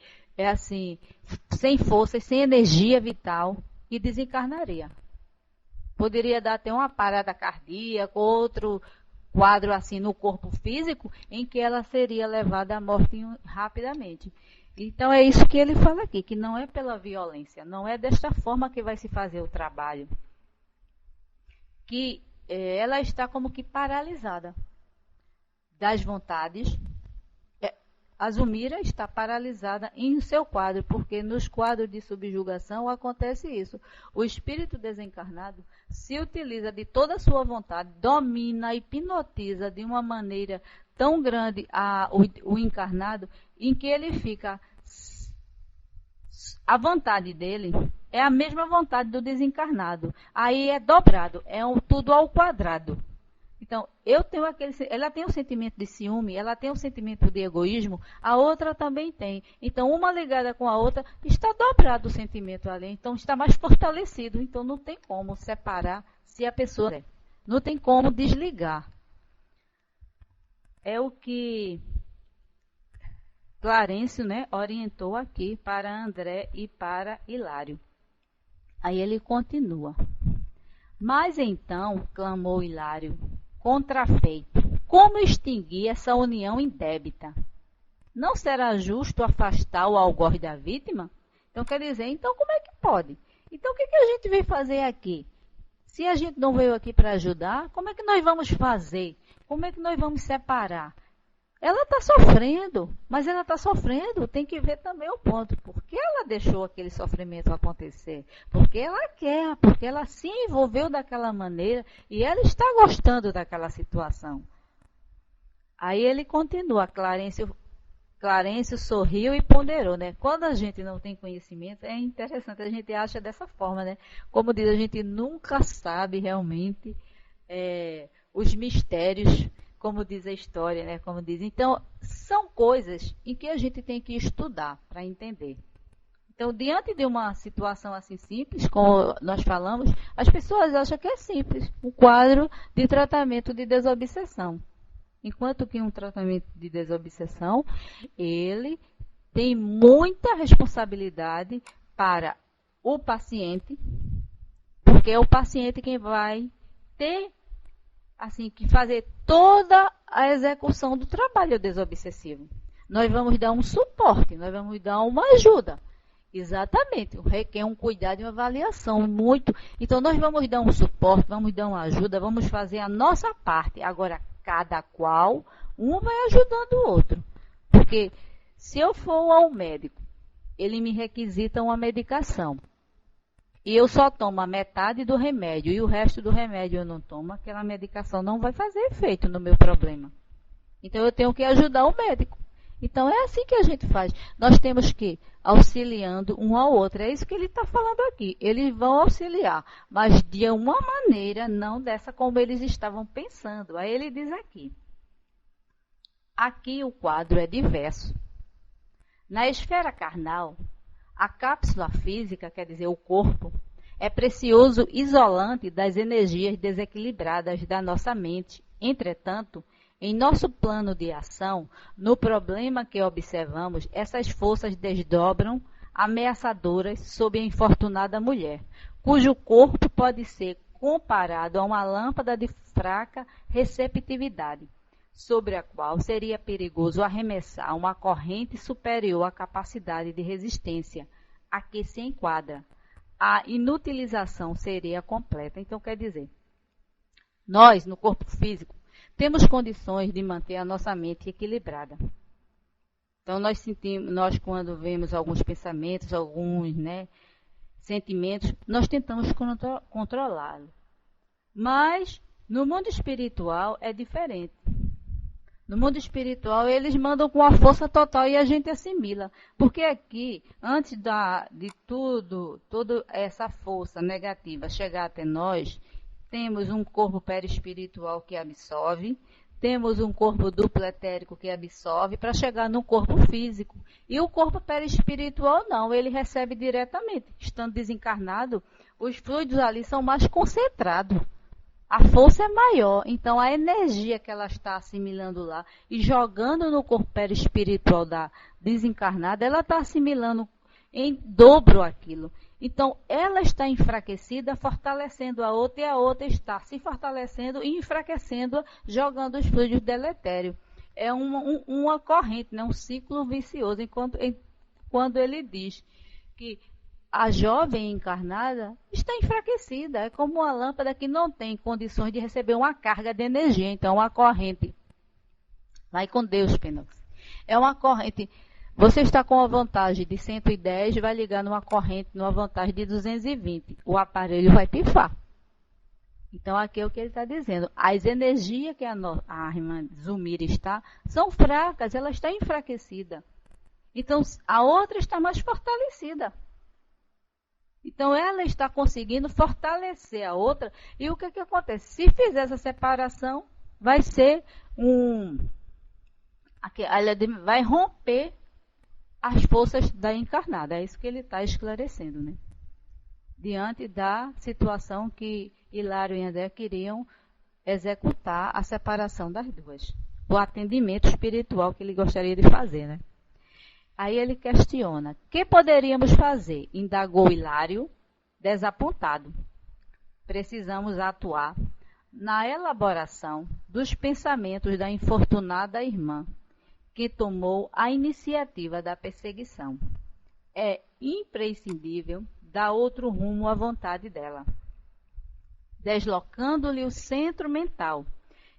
sem força, sem energia vital, e desencarnaria. Poderia dar até uma parada cardíaca, outro quadro assim no corpo físico, em que ela seria levada à morte rapidamente. Então é isso que ele fala aqui, que não é pela violência, não é desta forma que vai se fazer o trabalho. Que ela está como que paralisada das vontades. A Zulmira está paralisada em seu quadro, porque nos quadros de subjugação acontece isso. O espírito desencarnado se utiliza de toda a sua vontade, domina, hipnotiza de uma maneira tão grande o encarnado, em que ele fica... A vontade dele é a mesma vontade do desencarnado. Aí é dobrado, tudo ao quadrado. Então, ela tem um sentimento de ciúme, ela tem um sentimento de egoísmo, a outra também tem. Então, uma ligada com a outra, está dobrado o sentimento ali. Então, está mais fortalecido. Então, não tem como separar se a pessoa... Não tem como desligar. É o que Clarencio, né, orientou aqui para André e para Hilário. Aí ele continua. Mas então, clamou Hilário, contrafeito, como extinguir essa união indébita? Não será justo afastar o algoz da vítima? Então quer dizer, então como é que pode? Então o que a gente veio fazer aqui? Se a gente não veio aqui para ajudar, como é que nós vamos fazer? Como é que nós vamos separar? Ela está sofrendo, mas ela está sofrendo, tem que ver também o ponto. Por que ela deixou aquele sofrimento acontecer? Porque ela quer, porque ela se envolveu daquela maneira e ela está gostando daquela situação. Aí ele continua, Clarencio sorriu e ponderou, né? Quando a gente não tem conhecimento, é interessante, a gente acha dessa forma, né? Como diz, a gente nunca sabe realmente os mistérios, como diz a história, né? Como diz. Então, são coisas em que a gente tem que estudar para entender. Então, diante de uma situação assim simples, como nós falamos, as pessoas acham que é simples, um quadro de tratamento de desobsessão. Enquanto que um tratamento de desobsessão, ele tem muita responsabilidade para o paciente, porque é o paciente quem vai ter assim que fazer toda a execução do trabalho desobsessivo. Nós vamos dar um suporte, nós vamos dar uma ajuda. Exatamente, requer um cuidado e uma avaliação muito. Então nós vamos dar um suporte, vamos dar uma ajuda, vamos fazer a nossa parte. Agora, cada qual, um vai ajudando o outro. Porque se eu for ao médico, ele me requisita uma medicação. E eu só tomo a metade do remédio e o resto do remédio eu não tomo, aquela medicação não vai fazer efeito no meu problema. Então eu tenho que ajudar o médico. Então é assim que a gente faz. Nós temos que ir auxiliando um ao outro. É isso que ele está falando aqui. Eles vão auxiliar, mas de uma maneira, não dessa como eles estavam pensando. Aí ele diz aqui. Aqui o quadro é diverso. Na esfera carnal, a cápsula física, quer dizer, o corpo, é precioso isolante das energias desequilibradas da nossa mente. Entretanto, em nosso plano de ação, no problema que observamos, essas forças desdobram ameaçadoras sob a infortunada mulher, cujo corpo pode ser comparado a uma lâmpada de fraca receptividade, sobre a qual seria perigoso arremessar uma corrente superior à capacidade de resistência a que se enquadra. A inutilização seria completa. Então, quer dizer, nós, no corpo físico, temos condições de manter a nossa mente equilibrada. Então, nós quando vemos alguns pensamentos, alguns sentimentos, nós tentamos controlá-los. Mas, no mundo espiritual, é diferente. No mundo espiritual, eles mandam com a força total e a gente assimila. Porque aqui, antes de toda essa força negativa chegar até nós, temos um corpo perispiritual que absorve, temos um corpo duplo etérico que absorve para chegar no corpo físico. E o corpo perispiritual não, ele recebe diretamente. Estando desencarnado, os fluidos ali são mais concentrados. A força é maior, então a energia que ela está assimilando lá e jogando no corpo perispiritual da desencarnada, ela está assimilando em dobro aquilo. Então, ela está enfraquecida, fortalecendo a outra, e a outra está se fortalecendo e enfraquecendo, jogando os fluidos deletérios. É uma corrente, um ciclo vicioso, quando ele diz que a jovem encarnada está enfraquecida, é como uma lâmpada que não tem condições de receber uma carga de energia. Então, a corrente, vai com Deus, Penox, é uma corrente. Você está com a vantagem de 110, vai ligar numa corrente, numa vantagem de 220. O aparelho vai pifar. Então, aqui é o que ele está dizendo. As energias que a irmã Zumira está, são fracas, ela está enfraquecida. Então, a outra está mais fortalecida. Então, ela está conseguindo fortalecer a outra. E o que acontece? Se fizer essa separação, vai ser ela vai romper as forças da encarnada. É isso que ele está esclarecendo, né? Diante da situação que Hilário e André queriam executar a separação das duas. O atendimento espiritual que ele gostaria de fazer, né? Aí ele questiona: que poderíamos fazer? Indagou Hilário, desapontado. Precisamos atuar na elaboração dos pensamentos da infortunada irmã, que tomou a iniciativa da perseguição. É imprescindível dar outro rumo à vontade dela, deslocando-lhe o centro mental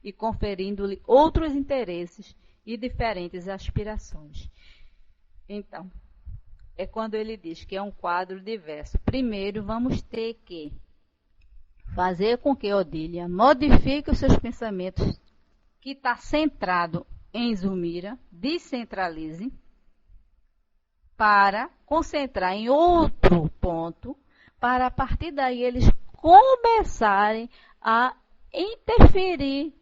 e conferindo-lhe outros interesses e diferentes aspirações. Então, é quando ele diz que é um quadro diverso. Primeiro, vamos ter que fazer com que Odília modifique os seus pensamentos, que está centrado em Zulmira, descentralize, para concentrar em outro ponto, para a partir daí eles começarem a interferir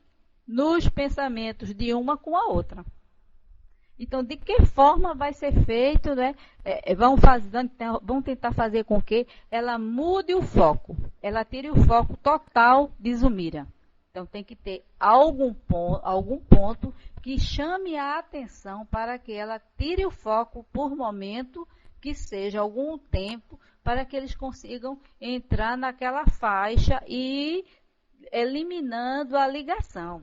nos pensamentos de uma com a outra. Então, de que forma vai ser feito, né? Vão tentar fazer com que ela mude o foco, ela tire o foco total de Zulmira. Então, tem que ter algum ponto que chame a atenção para que ela tire o foco por momento, que seja algum tempo, para que eles consigam entrar naquela faixa e eliminando a ligação.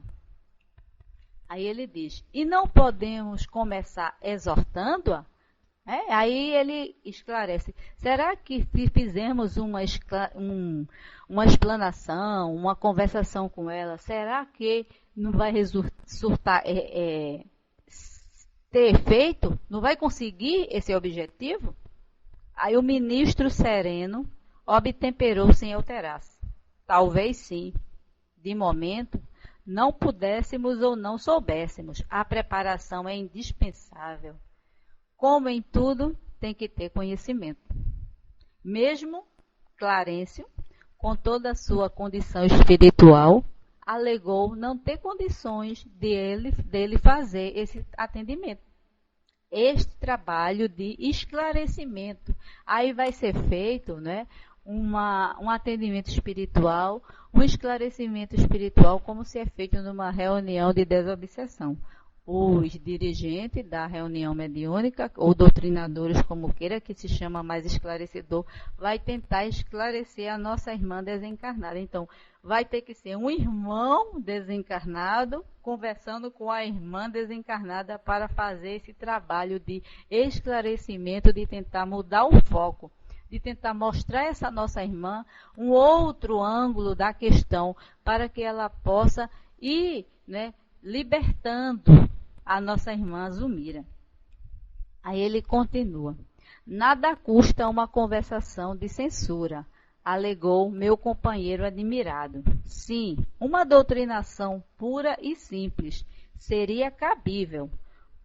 Aí ele diz: e não podemos começar exortando-a? Aí ele esclarece: será que se fizermos uma explanação, uma conversação com ela, será que não vai ter efeito? Não vai conseguir esse objetivo? Aí o ministro sereno obtemperou sem alterar-se. Talvez sim, de momento, não pudéssemos ou não soubéssemos. A preparação é indispensável. Como em tudo, tem que ter conhecimento. Mesmo Clarencio, com toda a sua condição espiritual, alegou não ter condições dele fazer esse atendimento. Este trabalho de esclarecimento. Aí vai ser feito, né, um atendimento espiritual, um esclarecimento espiritual, como se é feito numa reunião de desobsessão. Os dirigentes da reunião mediúnica, ou doutrinadores, como queira, que se chama mais esclarecedor, vai tentar esclarecer a nossa irmã desencarnada. Então, vai ter que ser um irmão desencarnado conversando com a irmã desencarnada para fazer esse trabalho de esclarecimento, de tentar mudar o foco, de tentar mostrar a essa nossa irmã um outro ângulo da questão, para que ela possa ir, né, libertando a nossa irmã Zulmira. Aí ele continua: nada custa uma conversação de censura, alegou meu companheiro admirado. Sim, uma doutrinação pura e simples seria cabível.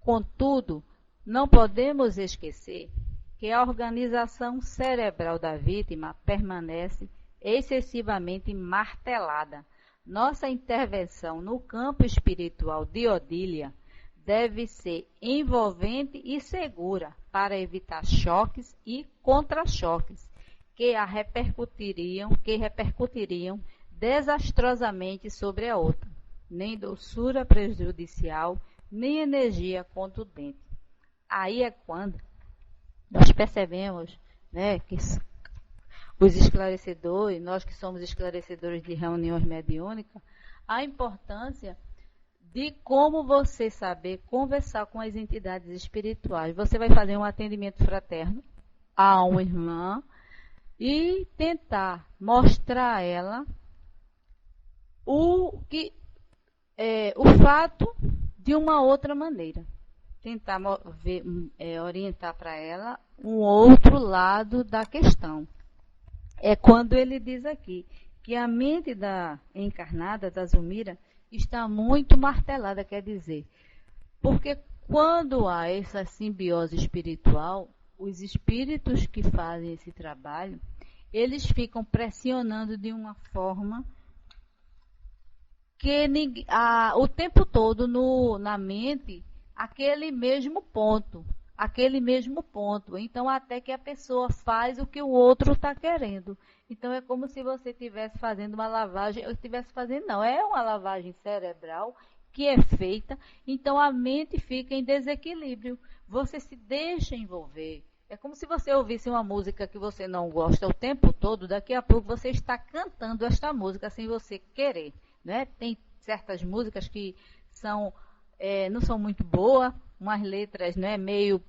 Contudo, não podemos esquecer que a organização cerebral da vítima permanece excessivamente martelada. Nossa intervenção no campo espiritual de Odília deve ser envolvente e segura para evitar choques e contra-choques que repercutiriam desastrosamente sobre a outra. Nem doçura prejudicial, nem energia contundente. Aí é quando nós percebemos, né, que os esclarecedores, nós que somos esclarecedores de reuniões mediúnicas, a importância de como você saber conversar com as entidades espirituais. Você vai fazer um atendimento fraterno a uma irmã e tentar mostrar a ela o fato de uma outra maneira. Tentar orientar para ela um outro lado da questão. É quando ele diz aqui que a mente da encarnada, da Zulmira, está muito martelada, quer dizer, porque quando há essa simbiose espiritual, os espíritos que fazem esse trabalho, eles ficam pressionando de uma forma que o tempo todo na mente aquele mesmo ponto. Então, até que a pessoa faz o que o outro está querendo. Então, é como se você estivesse fazendo uma lavagem, é uma lavagem cerebral que é feita, então a mente fica em desequilíbrio. Você se deixa envolver. É como se você ouvisse uma música que você não gosta o tempo todo, daqui a pouco você está cantando esta música sem você querer. Né? Tem certas músicas que não são muito boas, umas letras, né, meio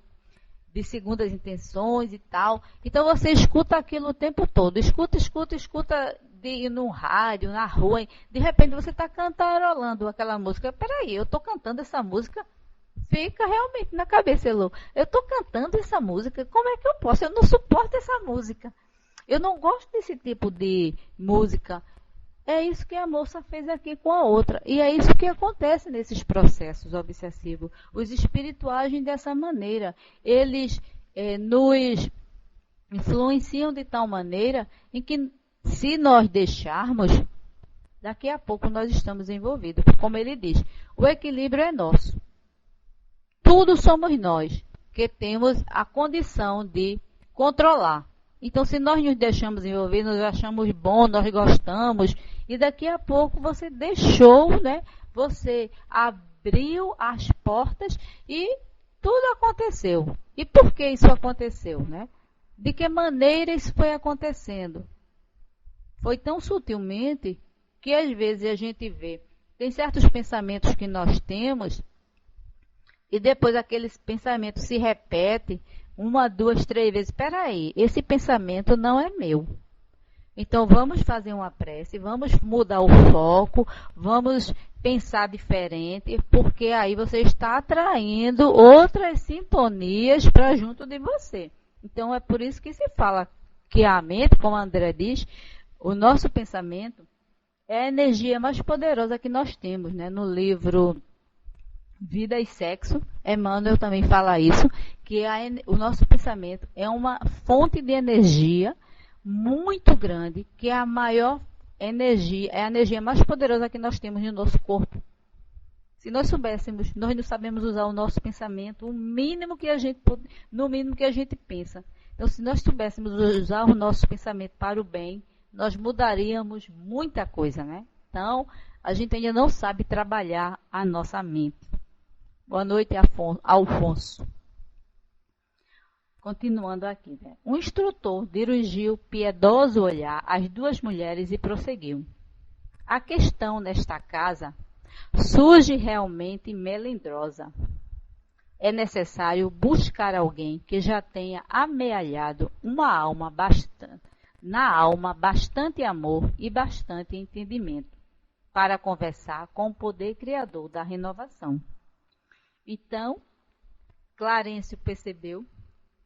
de segundas intenções e tal. Então você escuta aquilo o tempo todo. Escuta no rádio, na rua. De repente você está cantarolando aquela música. Peraí, eu estou cantando essa música. Fica realmente na cabeça, Elô. Eu estou cantando essa música. Como é que eu posso? Eu não suporto essa música. Eu não gosto desse tipo de música. É isso que a moça fez aqui com a outra. E é isso que acontece nesses processos obsessivos. Os espíritos agem dessa maneira. Eles nos influenciam de tal maneira em que, se nós deixarmos, daqui a pouco nós estamos envolvidos. Como ele diz, o equilíbrio é nosso. Tudo somos nós que temos a condição de controlar. Então, se nós nos deixamos envolver, nós achamos bom, nós gostamos, e daqui a pouco você deixou, né? Você abriu as portas e tudo aconteceu. E por que isso aconteceu, né? De que maneira isso foi acontecendo? Foi tão sutilmente que às vezes a gente vê, tem certos pensamentos que nós temos, e depois aqueles pensamentos se repetem, 1, 2, 3 vezes. Espera aí, esse pensamento não é meu. Então vamos fazer uma prece, vamos mudar o foco, vamos pensar diferente, porque aí você está atraindo outras sintonias para junto de você. Então é por isso que se fala que a mente, como a André diz, o nosso pensamento é a energia mais poderosa que nós temos, né? No livro Vida e Sexo, Emmanuel também fala isso, que o nosso pensamento é uma fonte de energia muito grande, que é a maior energia, é a energia mais poderosa que nós temos no nosso corpo. Se nós soubéssemos, nós não sabemos usar o nosso pensamento, no mínimo que a gente pensa. Então, se nós soubéssemos usar o nosso pensamento para o bem, nós mudaríamos muita coisa, né? Então, a gente ainda não sabe trabalhar a nossa mente. Boa noite, Alfonso. Continuando aqui, né? O instrutor dirigiu piedoso olhar às duas mulheres e prosseguiu. A questão nesta casa surge realmente melindrosa. É necessário buscar alguém que já tenha amealhado na alma bastante amor e bastante entendimento, para conversar com o poder criador da renovação. Então, Clarencio percebeu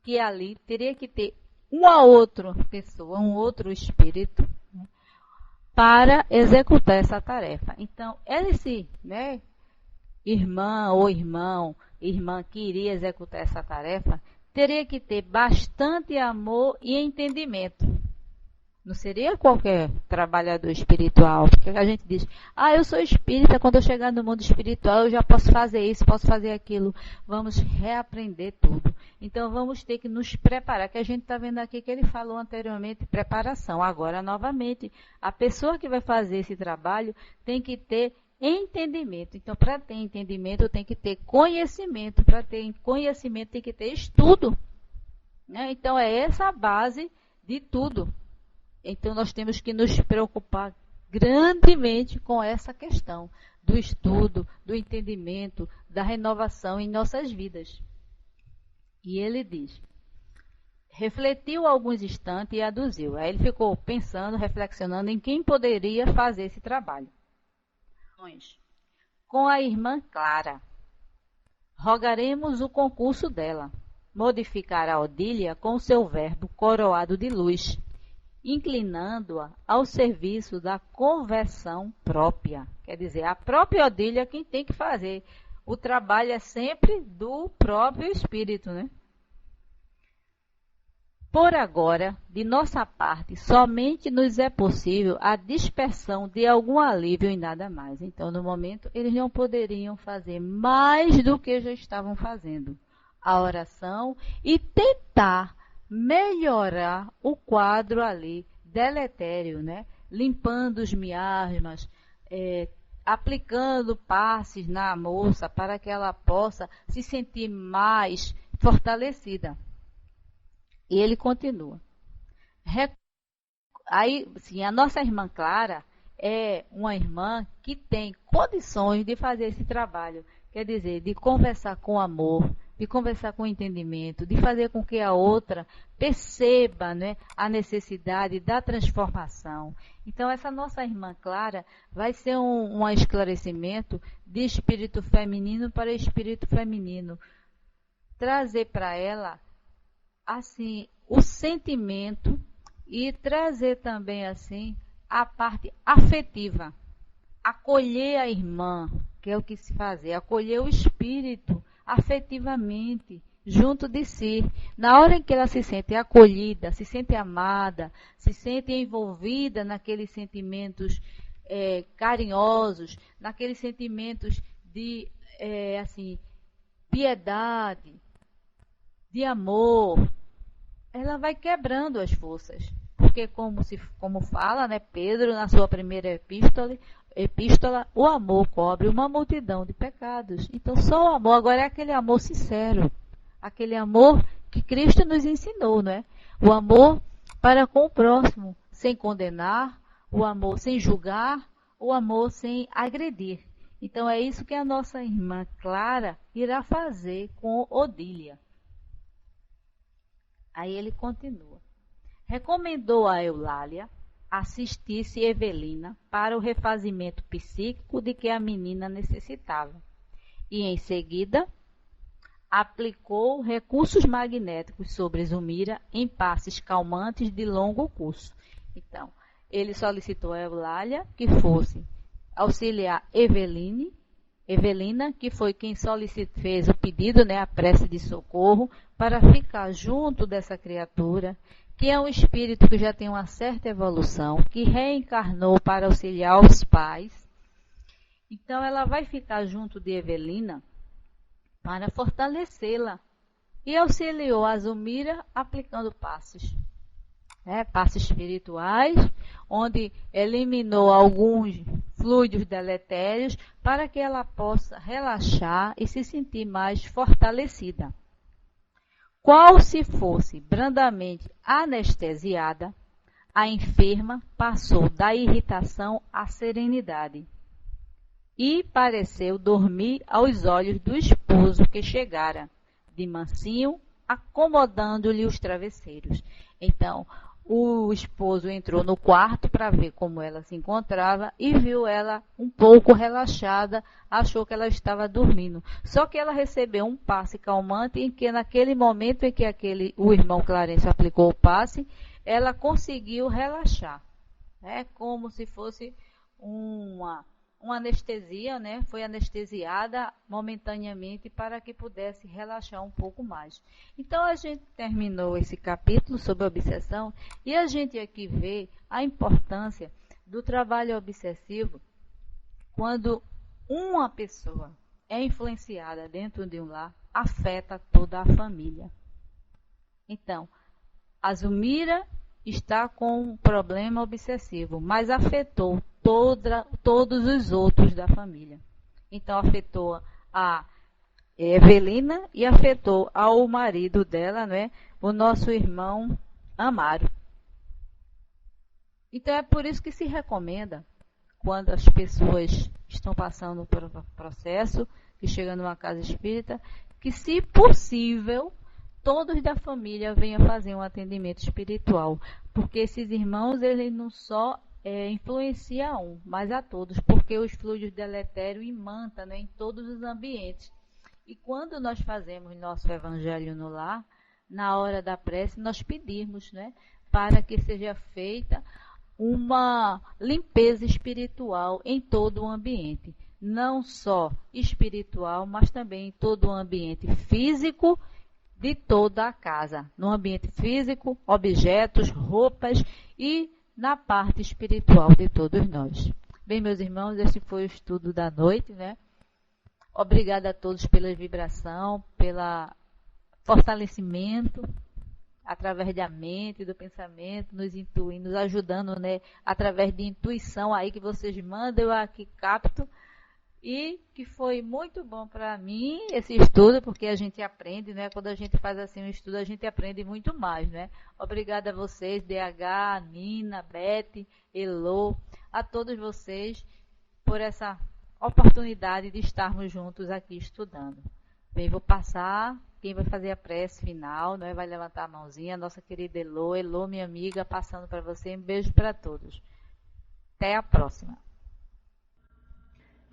que ali teria que ter uma outra pessoa, um outro espírito, né, para executar essa tarefa. Então, esse, né, irmã que iria executar essa tarefa, teria que ter bastante amor e entendimento. Não seria qualquer trabalhador espiritual, porque a gente diz, eu sou espírita, quando eu chegar no mundo espiritual eu já posso fazer isso, posso fazer aquilo. Vamos reaprender tudo. Então vamos ter que nos preparar, que a gente está vendo aqui que ele falou anteriormente, preparação. Agora, novamente, a pessoa que vai fazer esse trabalho tem que ter entendimento. Então, para ter entendimento, tem que ter conhecimento. Para ter conhecimento, tem que ter estudo. Né? Então, é essa a base de tudo. Então, nós temos que nos preocupar grandemente com essa questão do estudo, do entendimento, da renovação em nossas vidas. E ele diz, refletiu alguns instantes e aduziu. Aí ele ficou pensando, reflexionando em quem poderia fazer esse trabalho. Com a irmã Clara. Rogaremos o concurso dela. Modificar a Odília com o seu verbo coroado de luz, inclinando-a ao serviço da conversão própria. Quer dizer, a própria Odília quem tem que fazer. O trabalho é sempre do próprio espírito, né? Por agora, de nossa parte, somente nos é possível a dispersão de algum alívio e nada mais. Então, no momento, eles não poderiam fazer mais do que já estavam fazendo. A oração e tentar melhorar o quadro ali deletério, né? Limpando os miasmas, aplicando passes na moça para que ela possa se sentir mais fortalecida. E ele continua. Aí, sim, a nossa irmã Clara é uma irmã que tem condições de fazer esse trabalho. Quer dizer, de conversar com amor, de conversar com entendimento, de fazer com que a outra perceba, né, a necessidade da transformação. Então, essa nossa irmã Clara vai ser um esclarecimento de espírito feminino para espírito feminino. Trazer para ela, assim, o sentimento e trazer também, assim, a parte afetiva. Acolher a irmã, que é o que se fazer, acolher o espírito afetivamente, junto de si. Na hora em que ela se sente acolhida, se sente amada, se sente envolvida naqueles sentimentos carinhosos, naqueles sentimentos de assim, piedade, de amor, ela vai quebrando as forças. Porque como fala, né, Pedro na sua primeira epístola, o amor cobre uma multidão de pecados. Então só o amor agora é aquele amor sincero, aquele amor que Cristo nos ensinou, né? O amor para com o próximo, sem condenar, o amor sem julgar, o amor sem agredir. Então é isso que a nossa irmã Clara irá fazer com Odília. Aí ele continua. Recomendou a Eulália assistisse Evelina para o refazimento psíquico de que a menina necessitava. E em seguida aplicou recursos magnéticos sobre Zulmira em passes calmantes de longo curso. Então, ele solicitou a Eulália que fosse auxiliar Evelina, que foi quem fez o pedido, né, a prece de socorro, para ficar junto dessa criatura, que é um espírito que já tem uma certa evolução, que reencarnou para auxiliar os pais. Então, ela vai ficar junto de Evelina para fortalecê-la. E auxiliou a Zulmira aplicando passes. Passes espirituais, onde eliminou alguns fluidos deletérios para que ela possa relaxar e se sentir mais fortalecida. Qual se fosse brandamente anestesiada, a enferma passou da irritação à serenidade e pareceu dormir aos olhos do esposo que chegara, de mansinho, acomodando-lhe os travesseiros. Então, o esposo entrou no quarto para ver como ela se encontrava e viu ela um pouco relaxada, achou que ela estava dormindo. Só que ela recebeu um passe calmante em que naquele momento em que o irmão Clarencio aplicou o passe, ela conseguiu relaxar. Como se fosse uma anestesia, né? Foi anestesiada momentaneamente para que pudesse relaxar um pouco mais. Então, a gente terminou esse capítulo sobre a obsessão e a gente aqui vê a importância do trabalho obsessivo quando uma pessoa é influenciada dentro de um lar, afeta toda a família. Então, a Zulmira está com um problema obsessivo, mas afetou todos os outros da família. Então, afetou a Evelina e afetou ao marido dela, né, o nosso irmão Amaro. Então, é por isso que se recomenda, quando as pessoas estão passando por um processo, que chegam numa casa espírita, que, se possível, todos da família venham fazer um atendimento espiritual. Porque esses irmãos, eles não só influencia um, mas a todos, porque os fluidos deletérios imantam, né, em todos os ambientes. E quando nós fazemos nosso evangelho no lar, na hora da prece, nós pedimos, né, para que seja feita uma limpeza espiritual em todo o ambiente. Não só espiritual, mas também em todo o ambiente físico de toda a casa. No ambiente físico, objetos, roupas e na parte espiritual de todos nós. Bem, meus irmãos, esse foi o estudo da noite, né? Obrigada a todos pela vibração, pelo fortalecimento. através da mente, do pensamento, nos intuindo, nos ajudando, né, através de intuição aí que vocês mandam, eu aqui capto, e que foi muito bom para mim esse estudo, porque a gente aprende, né, quando a gente faz assim um estudo, a gente aprende muito mais, né. Obrigada a vocês, DH, Nina, Beth, Elô, a todos vocês, por essa oportunidade de estarmos juntos aqui estudando. Bem, vou passar, quem vai fazer a prece final, né, vai levantar a mãozinha, a nossa querida Elô. Elô, minha amiga, passando para você, um beijo para todos. Até a próxima.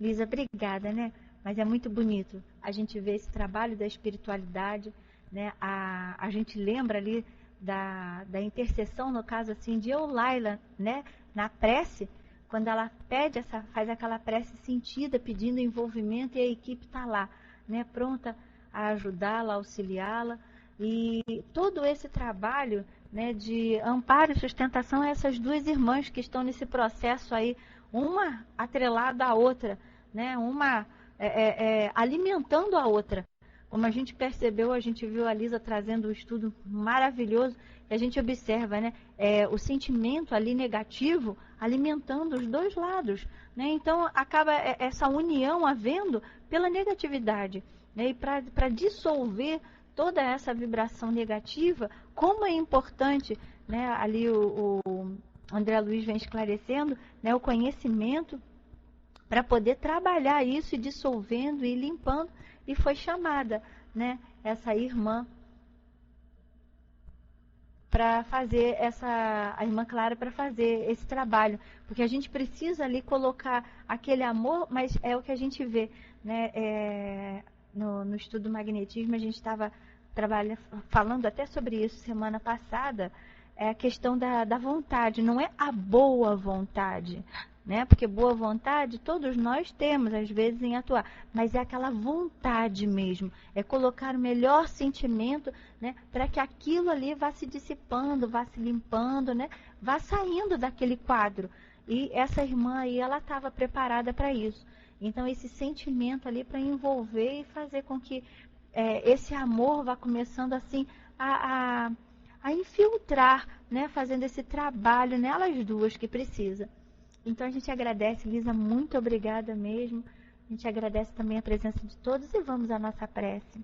Lisa, obrigada, né? Mas é muito bonito a gente ver esse trabalho da espiritualidade, né? A gente lembra ali da intercessão, no caso assim, de Eulaila, né? Na prece, quando ela pede faz aquela prece sentida, pedindo envolvimento, e a equipe está lá, né? Pronta a ajudá-la, auxiliá-la. E todo esse trabalho, né, de amparo e sustentação a essas duas irmãs que estão nesse processo aí, uma atrelada à outra, né? Uma alimentando a outra. Como a gente percebeu, a gente viu a Lisa trazendo um estudo maravilhoso, e a gente observa, né? O sentimento ali negativo alimentando os dois lados, né? Então acaba essa união havendo pela negatividade, né? E para dissolver toda essa vibração negativa, como é importante, né? Ali o André Luiz vem esclarecendo, né? O conhecimento para poder trabalhar isso e dissolvendo e limpando, e foi chamada, né, essa irmã para fazer a irmã Clara para fazer esse trabalho, porque a gente precisa ali colocar aquele amor, mas é o que a gente vê, né, no estudo do magnetismo, a gente estava falando até sobre isso semana passada, é a questão da vontade, não é a boa vontade, né? Porque boa vontade todos nós temos, às vezes, em atuar, mas é aquela vontade mesmo, é colocar o melhor sentimento, né? Para que aquilo ali vá se dissipando, vá se limpando, né? Vá saindo daquele quadro. E essa irmã aí, ela estava preparada para isso. Então, esse sentimento ali para envolver e fazer com que esse amor vá começando assim a infiltrar, né? Fazendo esse trabalho nelas duas que precisa. Então a gente agradece, Lisa, muito obrigada mesmo. A gente agradece também a presença de todos e vamos à nossa prece.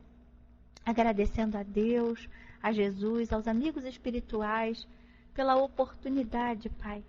Agradecendo a Deus, a Jesus, aos amigos espirituais, pela oportunidade, Pai,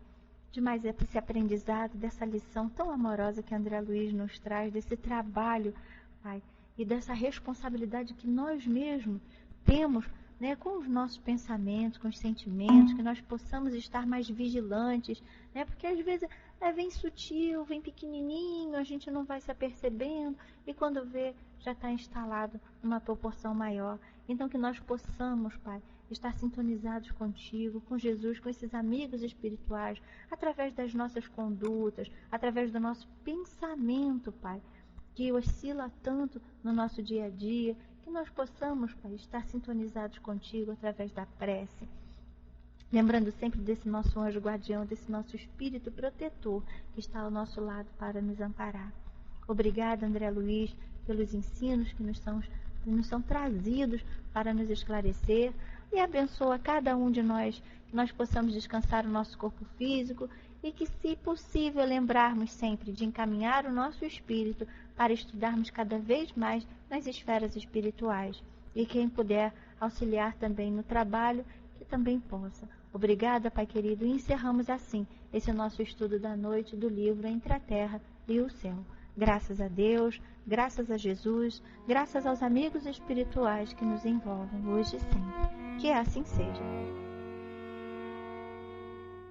de mais esse aprendizado, dessa lição tão amorosa que André Luiz nos traz, desse trabalho, Pai, e dessa responsabilidade que nós mesmos temos, né, com os nossos pensamentos, com os sentimentos, que nós possamos estar mais vigilantes, né, porque às vezes vem sutil, vem pequenininho, a gente não vai se apercebendo, e quando vê, já está instalado numa proporção maior. Então que nós possamos, Pai, estar sintonizados contigo, com Jesus, com esses amigos espirituais, através das nossas condutas, através do nosso pensamento, Pai, que oscila tanto no nosso dia a dia, que nós possamos, Pai, estar sintonizados contigo através da prece. Lembrando sempre desse nosso anjo guardião, desse nosso espírito protetor que está ao nosso lado para nos amparar. Obrigada, André Luiz, pelos ensinos que nos são trazidos para nos esclarecer, e abençoa cada um de nós, que nós possamos descansar o nosso corpo físico e que, se possível, lembrarmos sempre de encaminhar o nosso espírito para estudarmos cada vez mais nas esferas espirituais. E quem puder auxiliar também no trabalho, que também possa. Obrigada, Pai querido, e encerramos assim esse nosso estudo da noite do livro Entre a Terra e o Céu. Graças a Deus, graças a Jesus, graças aos amigos espirituais que nos envolvem hoje e sempre. Que assim seja.